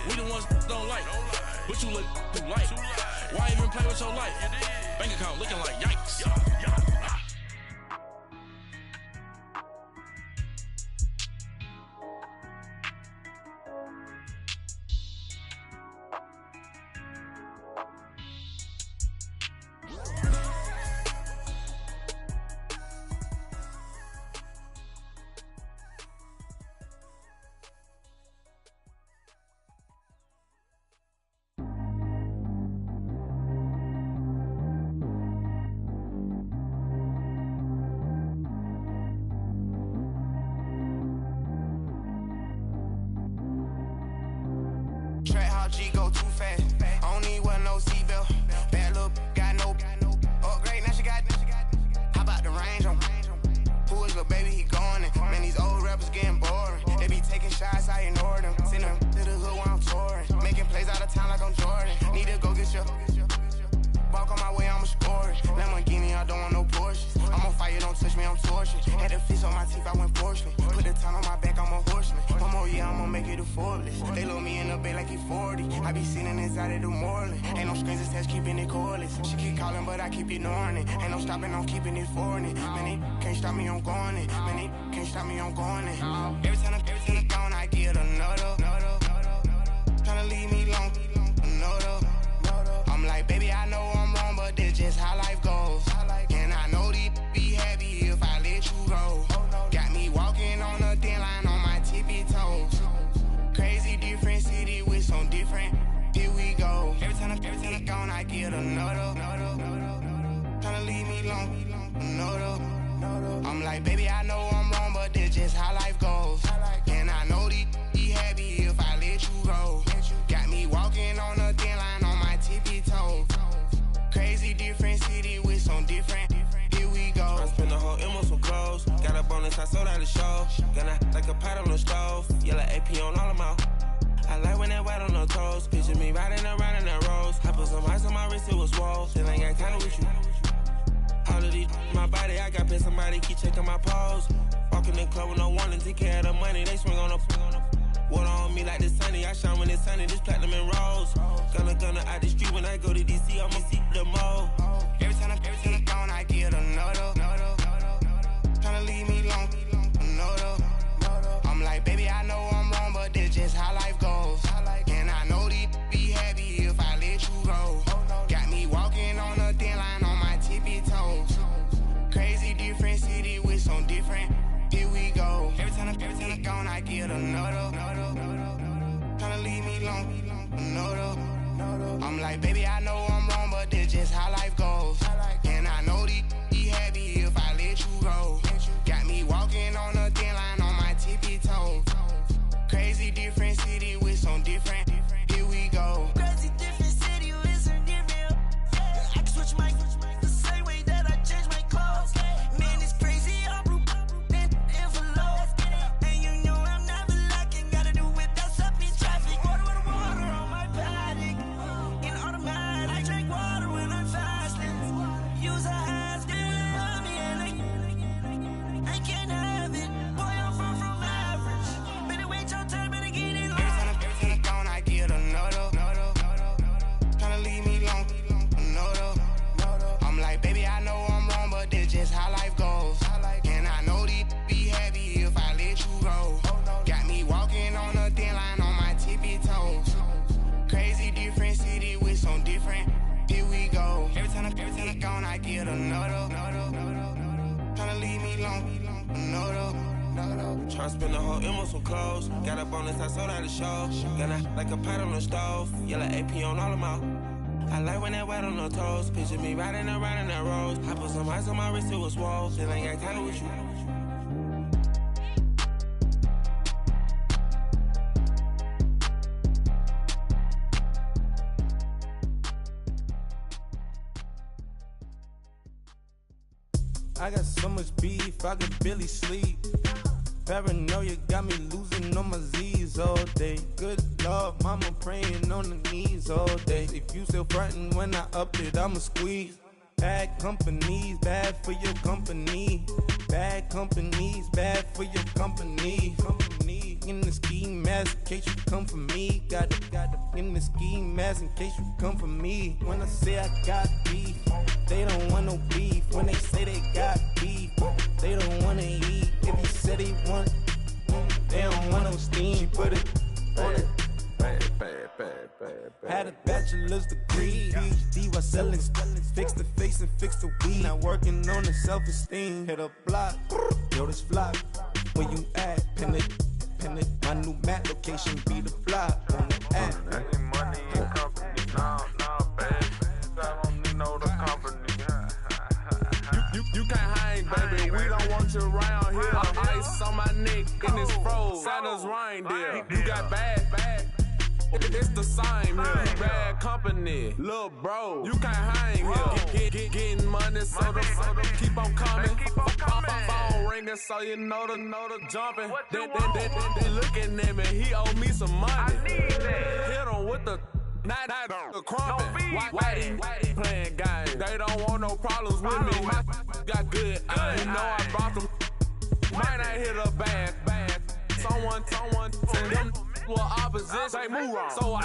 We the ones don't like. But you look too light. Why even play with your life? Bank account looking like yikes. Track how G go too fast. I don't need wear no seatbelt. Bad little got no upgrade. Now she got. How about the range on? Who is little baby? He going in. Man, these old rappers getting boring. They be taking shots, I ignore them. Send them to the hood while I'm touring. Making plays out of town like I'm Jordan. Need to go get your. Walk on my way, I'ma score it. Lamborghini, I don't want no Porsches. I'm on fire, don't touch me, I'm tortured. Had the fish on my teeth, I went fortunate. Put the town on my back, I'm a horseman. One more year, I'ma make it a Forbes. They load me in the bay like he 40. I be sitting inside of the Moreland. Ain't no strings attached, keeping it cordless. She keep calling, but I keep ignoring it. Ain't no stopping, I'm keeping it foreign it. Man, they can't stop me, I'm going it. Man, they can't stop me, I'm going it. Every time I'm gone, I get another. Tryna leave me long, another. I'm like, baby, I know I'm wrong, but that's just how life goes. And I know these be happy if I let you go. Got me walking on a thin line on my tippy toes. Crazy different city with some different. Here we go. Every time I'm gone, I get another. Tryna leave me long, another. I'm like, baby, I know I'm wrong, but that's just how life goes. And I know these be happy if I let you go. Got me walking on a thin line on my tippy toes. Crazy different city with some different. Here we go. I spent the whole M on some clothes. Got a bonus, I sold out the show. Gonna like a pot on the stove. Yellow AP on all of my. I like when that white on the toes. Picture me riding around in that rose. I put some ice on my wrist, it was swole. Still ain't got time with you. All of these my body, I got paid somebody keep checking my pose. Walking in the club with no warning, take care of the money. They swing on the. Water on me like the sunny, I shine when it's sunny, this platinum and rose. Gonna out the street when I go to DC, I'ma see the mo. Every time I'm gone, I get another. Tryna leave me long, another. I'm like, baby, I know I'm wrong, but that's just how life goes. And I know these be happy if I let you go. Got me walking on a thin line on my tippy toes. Crazy different city with some different. Here we go. Every time I'm gone, I get another. Tryna leave me long, another. I'm like, baby, I know I'm wrong, but that's just how life goes. And I know these be happy if I let you go. Got me walking on a thin line on my tippy toes. Crazy different city with some different. Here we go. Crazy different city with some different. I can switch my the same way that I change my clothes. Man, it's crazy. I'm envelope. And you know I'm never lacking. Gotta do it, that's up in traffic. Water on my paddock. In automatic. I drink water when I'm fasting. Use a has to love me and I can't have it. Boy, I'm far from average. Better wait your turn, better get in line. Every time I'm gone, I get another. Tryna leave me long, another. I'm like, baby, I know I'm wrong, but that's just how life goes. And I know these be happy if I let you go. Got me walking on a thin line on my tippy toes. Crazy different city with some different. Here we go. Every time I'm gone, I get another. Tryna leave me long, another. Tryna spend the whole M on some clothes. Got a bonus, I sold out the show. Gonna like a pot on the stove. Yellow AP on all of my. I like when that white on the toes. Picture me riding around in that rose. I put some ice on my wrist, it was swole. Still ain't got time with you. I got so much beef, I could barely sleep. Paranoia got me losing on my Z's all day. Good Lord, mama praying on the knees all day. If you still frontin' when I up it, I'ma squeeze. Bad companies, bad for your company. Bad companies, bad for your company. Company in the ski mask in case you come for me. Got it in the ski mask in case you come for me. When I say I got beef, they don't want no beef. When they say they got beef, they don't wanna eat. If you said they want, they don't want no steam. She put it on it. Had a bachelor's degree, PhD while selling. Fix the face and fix the weed. Now working on the self-esteem. Hit a block, yo this flock. Where you at? Pin it. My new map location be the block on the app. Money and company, nah, baby. I don't know the company. You can't hang, baby. We don't want you around here. Ice on my neck in this froze. Santa's reindeer. You got bad. It's the same here. Bad company, little bro. You can't hang here. Getting money, so the keep on coming. Phone ringing, so you know the jumping. They looking at me. He owe me some money. Hit him with the night the crumping. Whitey playing games. They don't want no problems with me. My got good. You know I brought them. Might not hit a bad. Someone send them. Well, opposition, they move wrong. So I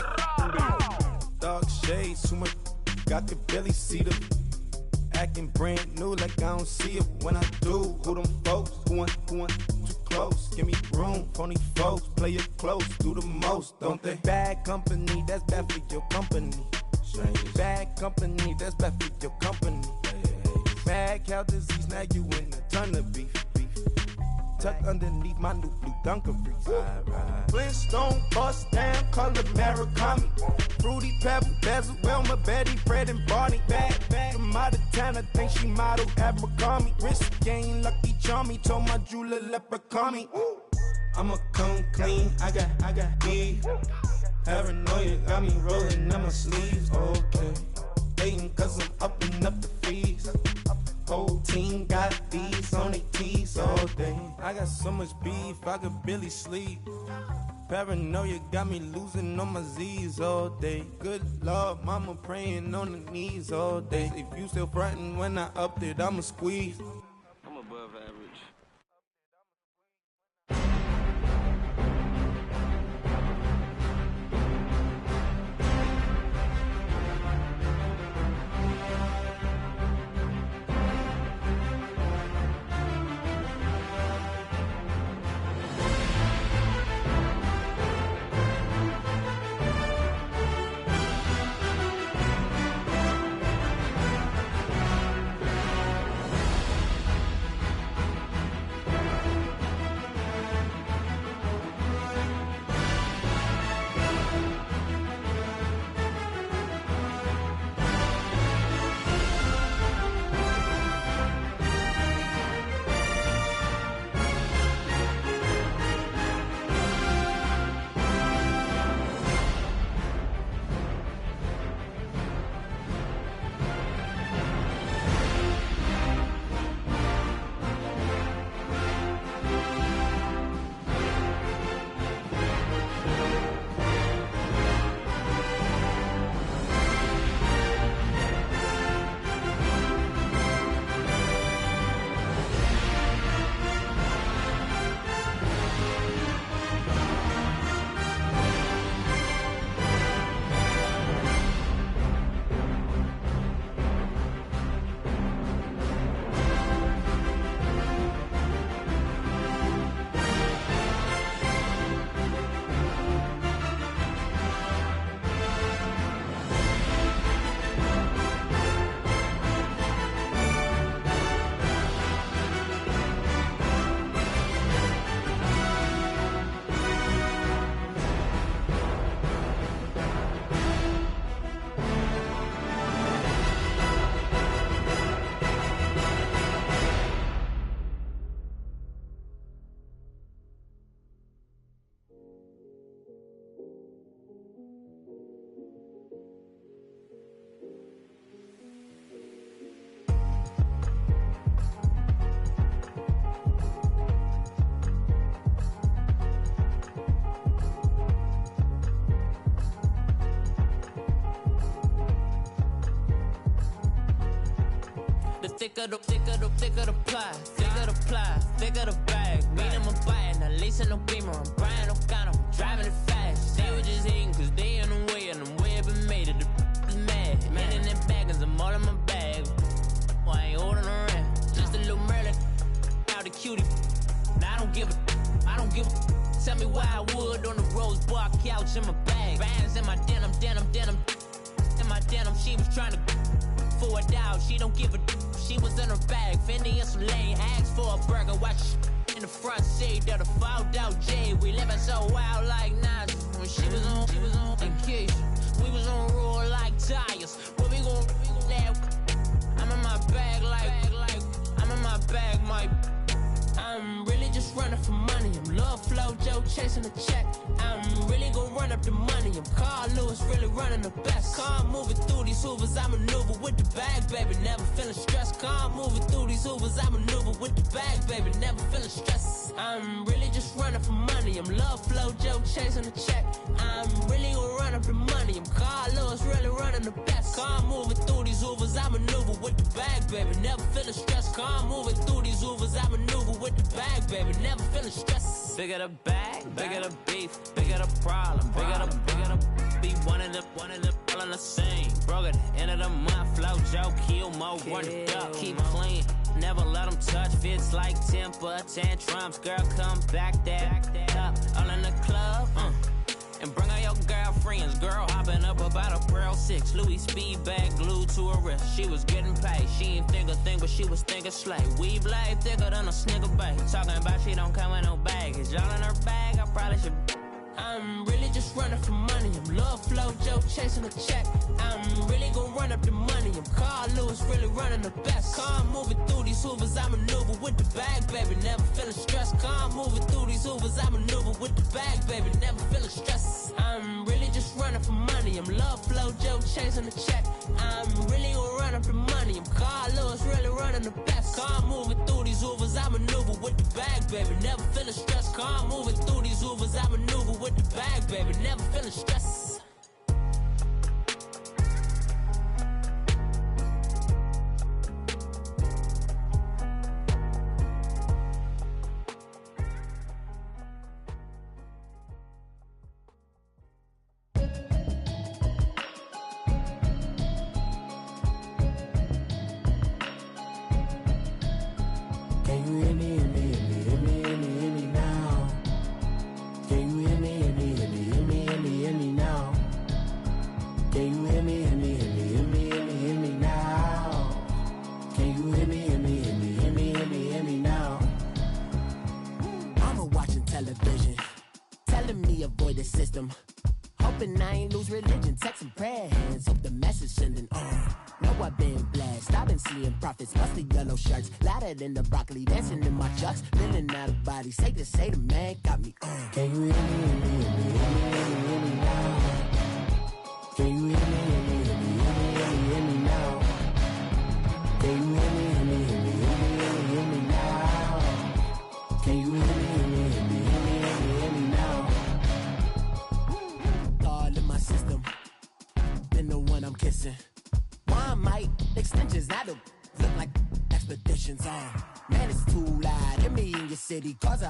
dark shades, too much. Got could barely see them. Acting brand new like I don't see it when I do. Who them folks? Who want too close? Give me room, phony folks. Play it close, do the most, don't they? Bad company, that's bad for your company. Bad company, that's bad for your company. Bad cow disease, now you in a ton of beef. Tucked underneath my new blue Dunkaroos. Flintstone, bust down, color Murakami. Fruity Pebble, Basil, Wilma, Betty, Fred, and Barney. Bad from out of town, I think she modeled Abercrombie. Wrist game, Lucky Charmy, told my jeweler leprechaun me. I'ma come clean, I got beef. Paranoia got me rolling on my sleeves, okay. Hating cause I'm upping up the fees. Whole team got these on their tees all day. I got so much beef, I could barely sleep. Paranoia got me losing on my Z's all day. Good Lord, mama praying on the knees all day. If you still frontin' when I up it, I'ma squeeze. I'm above average. thicker the pie, thicker the bag. Meet him a bite, at least in no beamer. I'm Brian O'Connor, driving it fast. They were just hating cause they in the way, and the way been made it. The is mad. Man in them baggins, I'm all in my bag. Well, I ain't holding around. Just a little Merlin, out the cutie. Now I don't give a. Tell me why I would on the rose bar couch in my bag. Bands in my denim. In my denim, she was trying to for a doubt. She don't give a. She was in her bag. Fendi and some lane. Asked for a burger. Watch in the front seat of the fouled out J. We living so wild like Nas. When she was on vacation. We was on roll like tires. What we gon' laugh? I'm in my bag like I'm in my bag, Mike. I'm really just running for money. I'm love flow, Joe chasing the check. I'm really gonna run up the money. I'm Carl Lewis, really running the best. Car moving through these Hoovers, I maneuver with the bag, baby. Never feeling stressed. Car moving through these Hoovers, I maneuver with the bag, baby. Never feeling stressed. I'm really just running for money. I'm love flow, Joe chasing the check. I'm really gonna run up the money. I'm Carl Lewis, really running the best. Car moving through these Hoovers, I maneuver with the bag, baby. Never feeling stressed. Car moving through these Hoovers, I maneuver with the bag, baby. Never feeling stressed. Bigger the bag, bigger the beef, bigger the problem, bigger the be one of the all in the same. Broke at the end of the month, flow Joe, kill mo, run it up, keep clean. Never let them touch, fits like temper tantrums. Girl, come back that up, all in the club, and bring all your girlfriends. Girl hopping up about a Pearl 6 Louis speed bag glued to her wrist. She was getting paid. She ain't think a thing, but she was thinking slay. Weave blade thicker than a snicker bag. Talking about she don't come with no baggage. All in her bag, I probably should. I'm really just running for money. I'm love flow, Joe chasing a check. I'm really gonna run up the money. I'm Carl Lewis, really running the best. Car moving through these Hoovers, I maneuver with the bag, baby. Never feeling stressed. Car moving through these Hoovers, I maneuver with the bag, baby. Never feeling stressed. I'm really just running for money. I'm love flow, Joe chasing the check. I'm really gonna run up the money. I'm Carl Lewis, really running the best. Car moving through these Hoovers, I maneuver with the bag, baby. Never feeling stressed. Car moving through these Hoovers, I maneuver with the bag, baby. Never feeling stressed. Hoping I ain't lose religion, texting prayer hands, hope the message sending on. Know I've been blessed, I've been seeing prophets, mustard yellow shirts, louder than the broccoli, dancing in my chucks, feeling out of body, say the man got me on. Can you hear me, hear me now? Can you hear me, hear me now? Can you hear me, hear me now? Can you hear me, hear me now? All in my system, been the one I'm kissing. One might extensions, I don't look like expeditions on. Man, it's too loud, hit me in your city, cause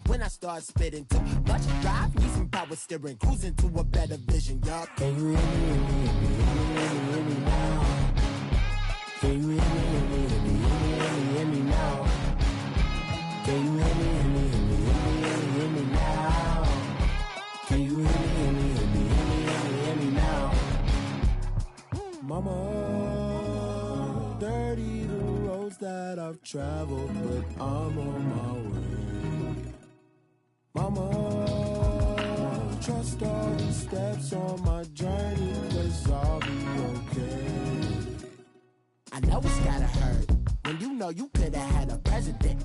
when I start spitting too much drive, need some power steering, cruising to a better vision, y'all. Can you hear me now? Can you hear me now? Can you hear me now? Can you hear me now? Mama, dirty the roads that I've traveled, but I'm on my way. Mama, trust all the steps on my journey, 'cause I'll be okay. I know it's gotta hurt when you know you could've had a president.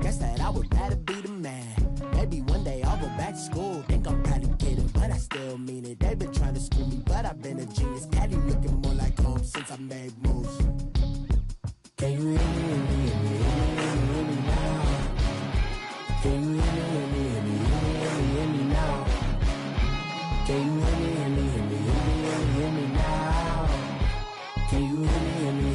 Guess that I would rather be the man. Maybe one day I'll go back to school. Think I'm probably kidding, but I still mean it. They've been trying to screw me, but I've been a genius. Caddy looking more like home since I made moves. Can you hear me now? Can you hear me now? Can you hear me now? Can you hear me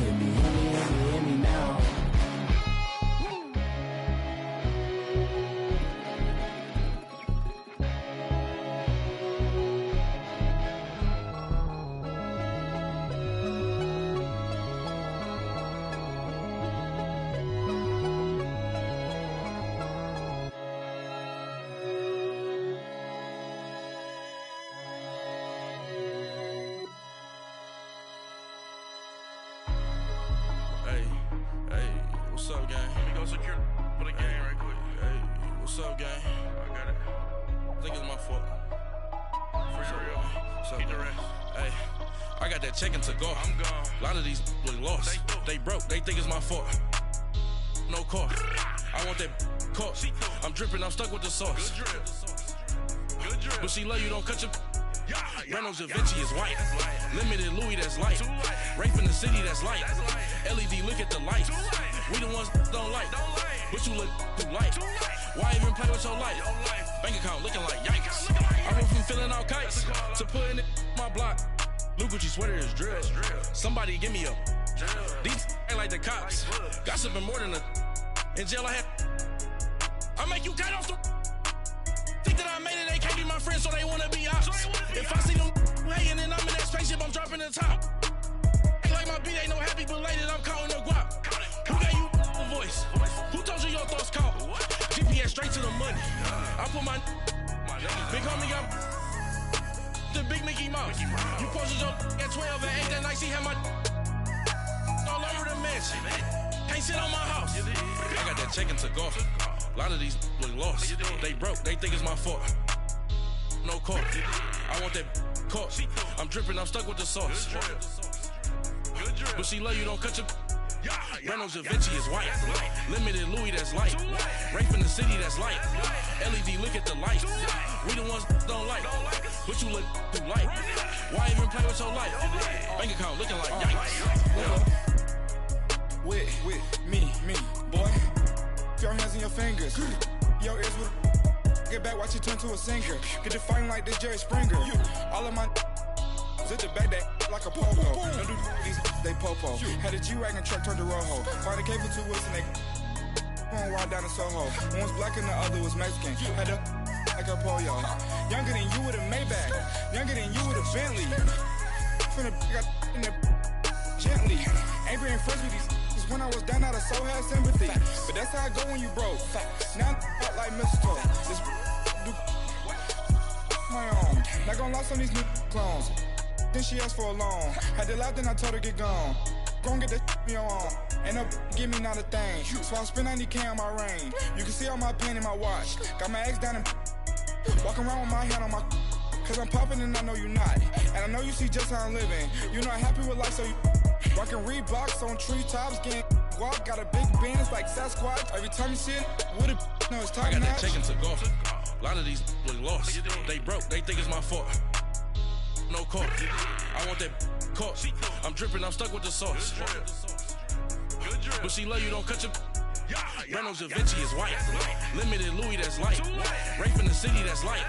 secure for the game right quick. Hey, what's up, gang? I got it. I think it's my fault. For real. So, keep the rest. Hey, I got that check-in to go. I'm gone. A lot of these look lost. They broke. They think it's my fault. No car. I want that caught. I'm dripping. I'm stuck with the sauce. Good drip. Good drip. But she love you. Don't cut your. Reynolds Da Vinci is white. Limited Louis, that's light. Rape in the city, that's light. LED, look at the light. We the ones don't like. But you look too light. Why even play with your life? Bank account looking like yikes. I went from filling out kites to putting it in my block. Blue Gucci sweater is drill. Somebody give me a. These ain't like the cops. Gossiping more than a. In jail I had. I make you cut off the. Think that I made it, they can't be my friends, so they wanna be ops. If I see them hating and I'm in that spaceship, I'm dropping the top. Ain't like my beat, ain't no happy belated, I'm counting the guap. Who gave you a voice? Who told you your thoughts count? GPS straight to the money. I put my big homie up the big Mickey Mouse. You posted your at 12 and 8 that night, she had my all over the mansion. Can't sit on my house. I got that check-in to go. A lot of these look lost. They broke, they think it's my fault. No car. I want that caught. I'm dripping, I'm stuck with the sauce. But she love you, don't cut your. Reynolds Da Vinci is white. Limited Louis, that's light. Rape in the city, that's light. LED, look at the light. We the ones don't like. But you look too light. Why even play with your life? Bank account looking like yikes. With me, boy. Your hands and your fingers. Your ears with get back, watch you turn to a singer. Get the fighting like this Jerry Springer. All of my zip the back that like a popo. Don't do these they popo. Had a G-Wagon truck turned to Rojo. Find a cable 2 wheels and they going wild down in Soho. One was black and the other was Mexican. Had a like a pollo. Younger than you with a Maybach. Younger than you with a Bentley. From the got in the gently. Ain't been friends with these. When I was down, I so had sympathy. But that's how I go when you broke. Now I'm out like mistletoe. This do my own. Not gonna lost on these new clones. Then she asked for a loan. Had to laugh, then I told her get gone. Gon' get that me on. Ain't no give me not a thing. So I spend 90K on my ring. You can see all my pain in my watch. Got my ex down and walking around with my hand on my. Cause I'm popping and I know you not. And I know you see just how I'm living. You're not happy with life, so you. Rockin' Reeboks on treetops, getting guap, got a big Benz like Sasquatch. Every time you see it, with it, no, it's time. I got that check-in to go. A lot of these look lost. They broke, they think it's my fault. No car. I want that caught. I'm dripping, I'm stuck with the sauce. But she love you, don't cut your. Reynolds Da Vinci is white. Limited Louis, that's light. Rape in the city, that's light.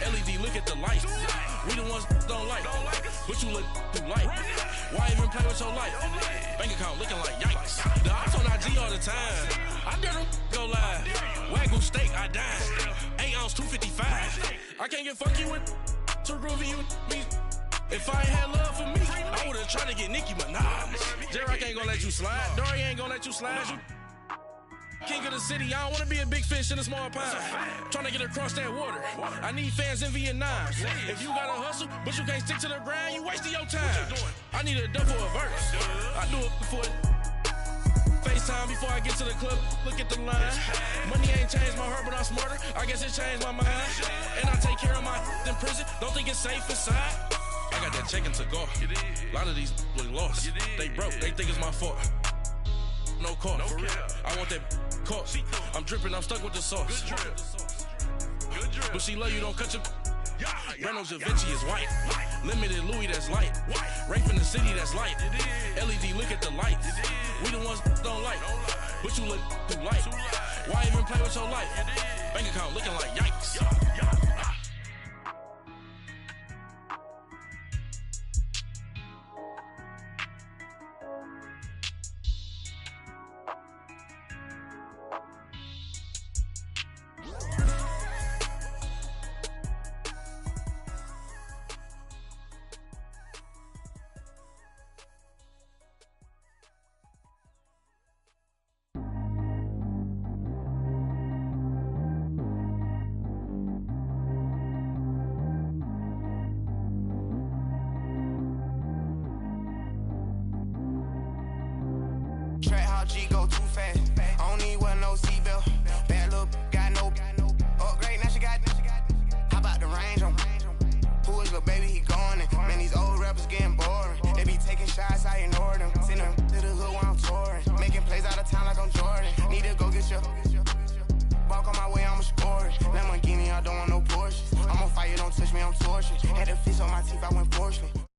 LED, look at the light. We the ones don't like. But you look too light. Why even play with your life? Bank account looking like yikes. The ops on IG all the time. I dare them go live. Wagyu steak, I died. 8 ounce, 255. I can't get fuck you with too groovy you me. If I ain't had love for me, I would've tried to get Nicki Minaj. J-Rock ain't gonna let you slide. Dory ain't gonna let you slide. You king of the city, I don't wanna be a big fish in a small pond. Trying to get across that water. I need fans in Vietnam. If you gotta hustle, but you can't stick to the grind, you wasting your time. I need a double a verse. I do it before FaceTime before I get to the club. Look at the line. Money ain't changed my heart, but I'm smarter. I guess it changed my mind. And I take care of my in prison. Don't think it's safe inside. I got that check-in to go. A lot of these look lost. They broke. They think it's my fault. No car. I want that caught. I'm dripping, I'm stuck with the sauce. But she love you, don't cut your. Reynolds Da Vinci is white. Limited Louis, that's light. Rape in the city, that's light. LED, look at the light. We the ones don't like. But you look too light. Why even play with your life? Bank account looking like yikes. you don't touch me, I'm torching. Had the fish on my teeth, I went fortunate.